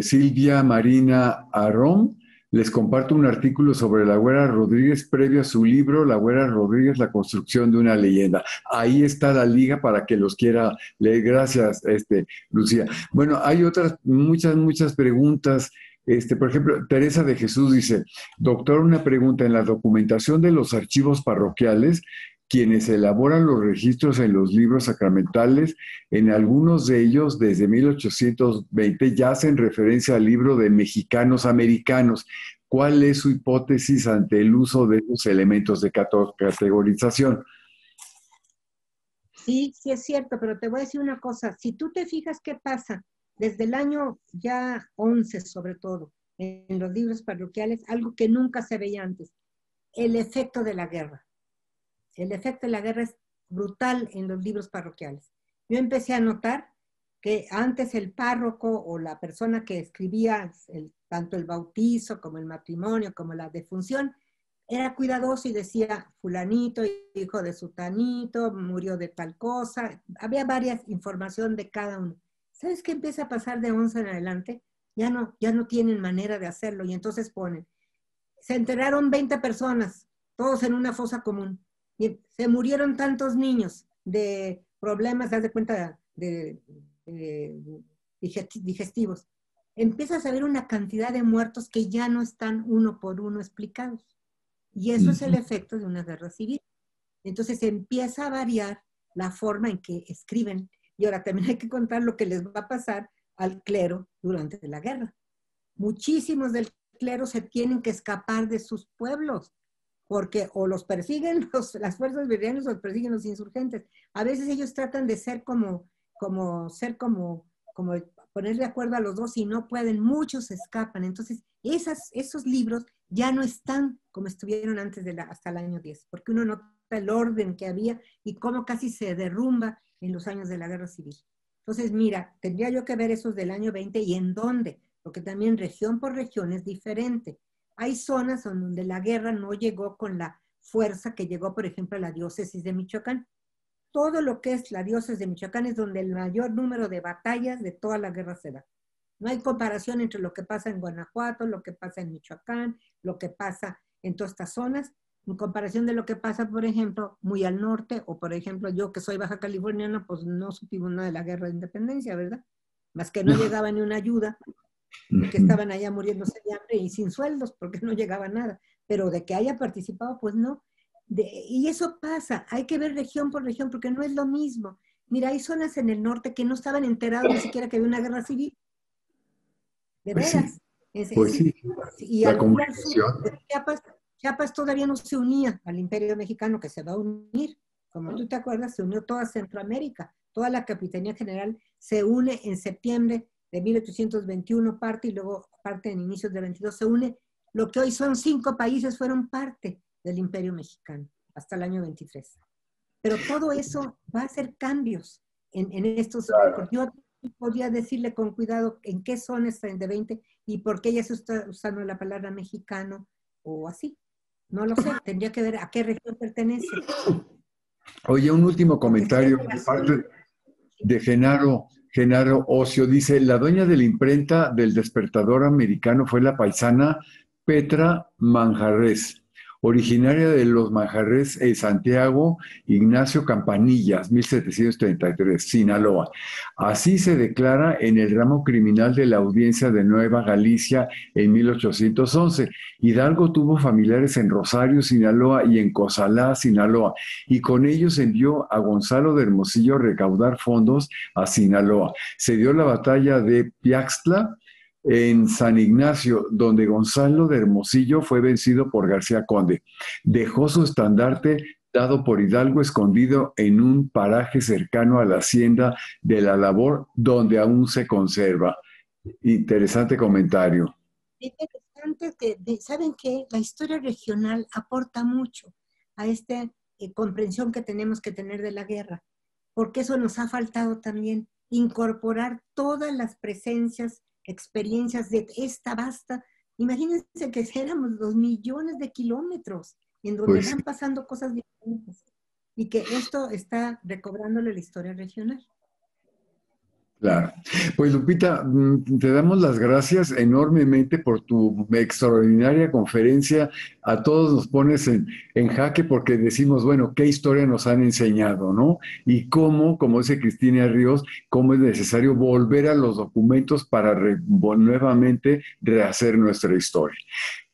Silvia Marina Arón. Les comparto un artículo sobre la güera Rodríguez previo a su libro La güera Rodríguez, la construcción de una leyenda. Ahí está la liga para que los quiera leer. Gracias, Lucía. Bueno, hay otras muchas preguntas. Por ejemplo, Teresa de Jesús dice, doctor, una pregunta. En la documentación de los archivos parroquiales, quienes elaboran los registros en los libros sacramentales, en algunos de ellos desde 1820 ya hacen referencia al libro de mexicanos americanos. ¿Cuál es su hipótesis ante el uso de esos elementos de categorización? Sí, sí es cierto, pero te voy a decir una cosa. Si tú te fijas qué pasa, desde el año ya 11 sobre todo, en los libros parroquiales, algo que nunca se veía antes, el efecto de la guerra. El efecto de la guerra es brutal en los libros parroquiales. Yo empecé a notar que antes el párroco o la persona que escribía tanto el bautizo como el matrimonio como la defunción, era cuidadoso y decía fulanito, hijo de sutanito, murió de tal cosa. Había varias información de cada uno. ¿Sabes qué empieza a pasar de 11 en adelante? Ya no tienen manera de hacerlo y entonces ponen, se enteraron 20 personas, todos en una fosa común. Y se murieron tantos niños de problemas, haz de cuenta, de digestivos, empiezas a ver una cantidad de muertos que ya no están uno por uno explicados. Y eso es el efecto de una guerra civil. Entonces empieza a variar la forma en que escriben. Y ahora también hay que contar lo que les va a pasar al clero durante la guerra. Muchísimos del clero se tienen que escapar de sus pueblos, porque o los persiguen las fuerzas virianas o los persiguen los insurgentes. A veces ellos tratan de ser como poner de acuerdo a los dos y no pueden, muchos se escapan. Entonces, esos libros ya no están como estuvieron antes hasta el año 10, porque uno nota el orden que había y cómo casi se derrumba en los años de la Guerra Civil. Entonces, mira, tendría yo que ver esos del año 20 y en dónde, porque también región por región es diferente. Hay zonas donde la guerra no llegó con la fuerza que llegó, por ejemplo, a la diócesis de Michoacán. Todo lo que es la diócesis de Michoacán es donde el mayor número de batallas de toda la guerra se da. No hay comparación entre lo que pasa en Guanajuato, lo que pasa en Michoacán, lo que pasa en todas estas zonas, en comparación de lo que pasa, por ejemplo, muy al norte, o por ejemplo, yo que soy baja californiana, pues no supimos nada de la guerra de independencia, ¿verdad? Más que no llegaba ni una ayuda, que estaban allá muriéndose de hambre y sin sueldos, porque no llegaba nada. Pero de que haya participado, pues no. Y eso pasa, hay que ver región por región, porque no es lo mismo. Mira, hay zonas en el norte que no estaban enterados ni siquiera que había una guerra civil. De Pues veras. sí, pues sí, Y la al sur, comunicación. Chiapas todavía no se unía al Imperio Mexicano, que se va a unir. Como tú te acuerdas, se unió toda Centroamérica. Toda la Capitanía General se une en septiembre de 1821, parte, y luego parte en inicios de 22, se une. Lo que hoy son 5 países fueron parte del Imperio Mexicano hasta el año 23. Pero todo eso va a hacer cambios en estos. Claro. Yo podría decirle con cuidado en qué son estas de 20 y por qué ella se está usando la palabra mexicano o así. No lo sé, tendría que ver a qué región pertenece. Oye, un último Porque sí hay comentario de parte de Genaro Ocio. Dice, la dueña de la imprenta del Despertador americano fue la paisana Petra Manjarres, originaria de los Manjarres Santiago Ignacio Campanillas, 1733, Sinaloa. Así se declara en el ramo criminal de la Audiencia de Nueva Galicia en 1811. Hidalgo tuvo familiares en Rosario, Sinaloa y en Cozalá, Sinaloa, y con ellos envió a Gonzalo de Hermosillo a recaudar fondos a Sinaloa. Se dio la batalla de Piaxtla en San Ignacio, donde Gonzalo de Hermosillo fue vencido por García Conde. Dejó su estandarte dado por Hidalgo escondido en un paraje cercano a la hacienda de La Labor, donde aún se conserva. Interesante comentario. Interesante que, ¿saben qué? La historia regional aporta mucho a esta comprensión que tenemos que tener de la guerra, porque eso nos ha faltado también, incorporar todas las presencias, experiencias de esta vasta. Imagínense que éramos 2 millones de kilómetros en donde Pues van pasando cosas diferentes y que esto está recobrándole la historia regional. claro. Pues Lupita, te damos las gracias enormemente por tu extraordinaria conferencia. A todos nos pones en jaque porque decimos, bueno, ¿qué historia nos han enseñado, no? Y cómo, como dice Cristina Ríos, cómo es necesario volver a los documentos para nuevamente rehacer nuestra historia.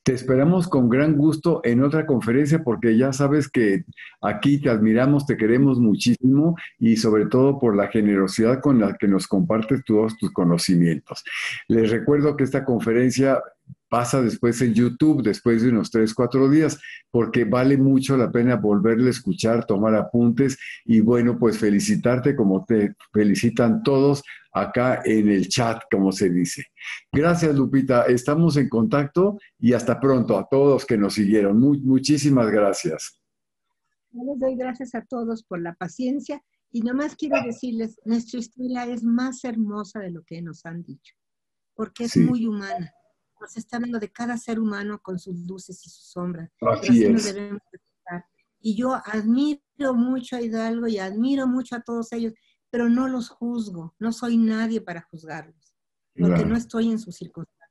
Te esperamos con gran gusto en otra conferencia porque ya sabes que aquí te admiramos, te queremos muchísimo y sobre todo por la generosidad con la que nos compartes todos tus conocimientos. Les recuerdo que esta conferencia pasa después en YouTube, después de unos 3, 4 días, porque vale mucho la pena volverle a escuchar, tomar apuntes y bueno, pues felicitarte como te felicitan todos acá en el chat, como se dice. Gracias, Lupita. Estamos en contacto y hasta pronto a todos que nos siguieron. Muchísimas gracias. Yo les doy gracias a todos por la paciencia y nomás quiero decirles, nuestra historia es más hermosa de lo que nos han dicho, porque es Sí, muy humana. Nos está hablando de cada ser humano con sus luces y sus sombras, pero así así nos es. debemos estar. Y yo admiro mucho a Hidalgo y admiro mucho a todos ellos, pero no los juzgo, no soy nadie para juzgarlos, porque no Claro. estoy en sus circunstancias.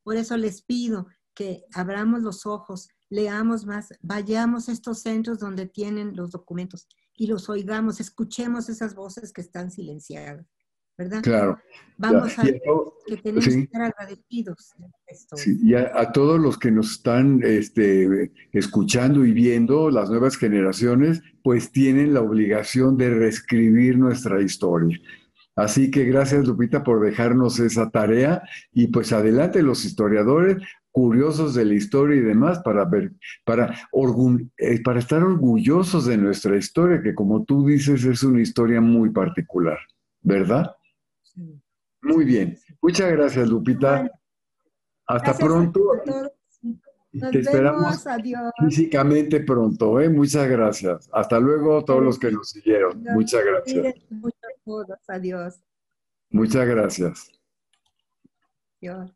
Por eso les pido que abramos los ojos, leamos más, vayamos a estos centros donde tienen los documentos y los oigamos, escuchemos esas voces que están silenciadas. ¿verdad? Claro. Vamos a Y ver que tenemos que sí, estar agradecidos de esto. sí, y a todos los que nos están escuchando y viendo, las nuevas generaciones, pues tienen la obligación de reescribir nuestra historia. Así que gracias, Lupita, por dejarnos esa tarea y pues adelante los historiadores curiosos de la historia y demás para ver, para estar orgullosos de nuestra historia, que como tú dices es una historia muy particular, ¿verdad? Sí, Muy bien. sí. Muchas gracias, Lupita. Bueno, Hasta gracias pronto a todos. y te Nos esperamos vemos. Adiós. físicamente pronto, ¿eh? Muchas gracias. Hasta luego a todos los que nos siguieron. Adiós. Muchas gracias. Cuídense mucho a todos. Adiós. Muchas gracias. Adiós.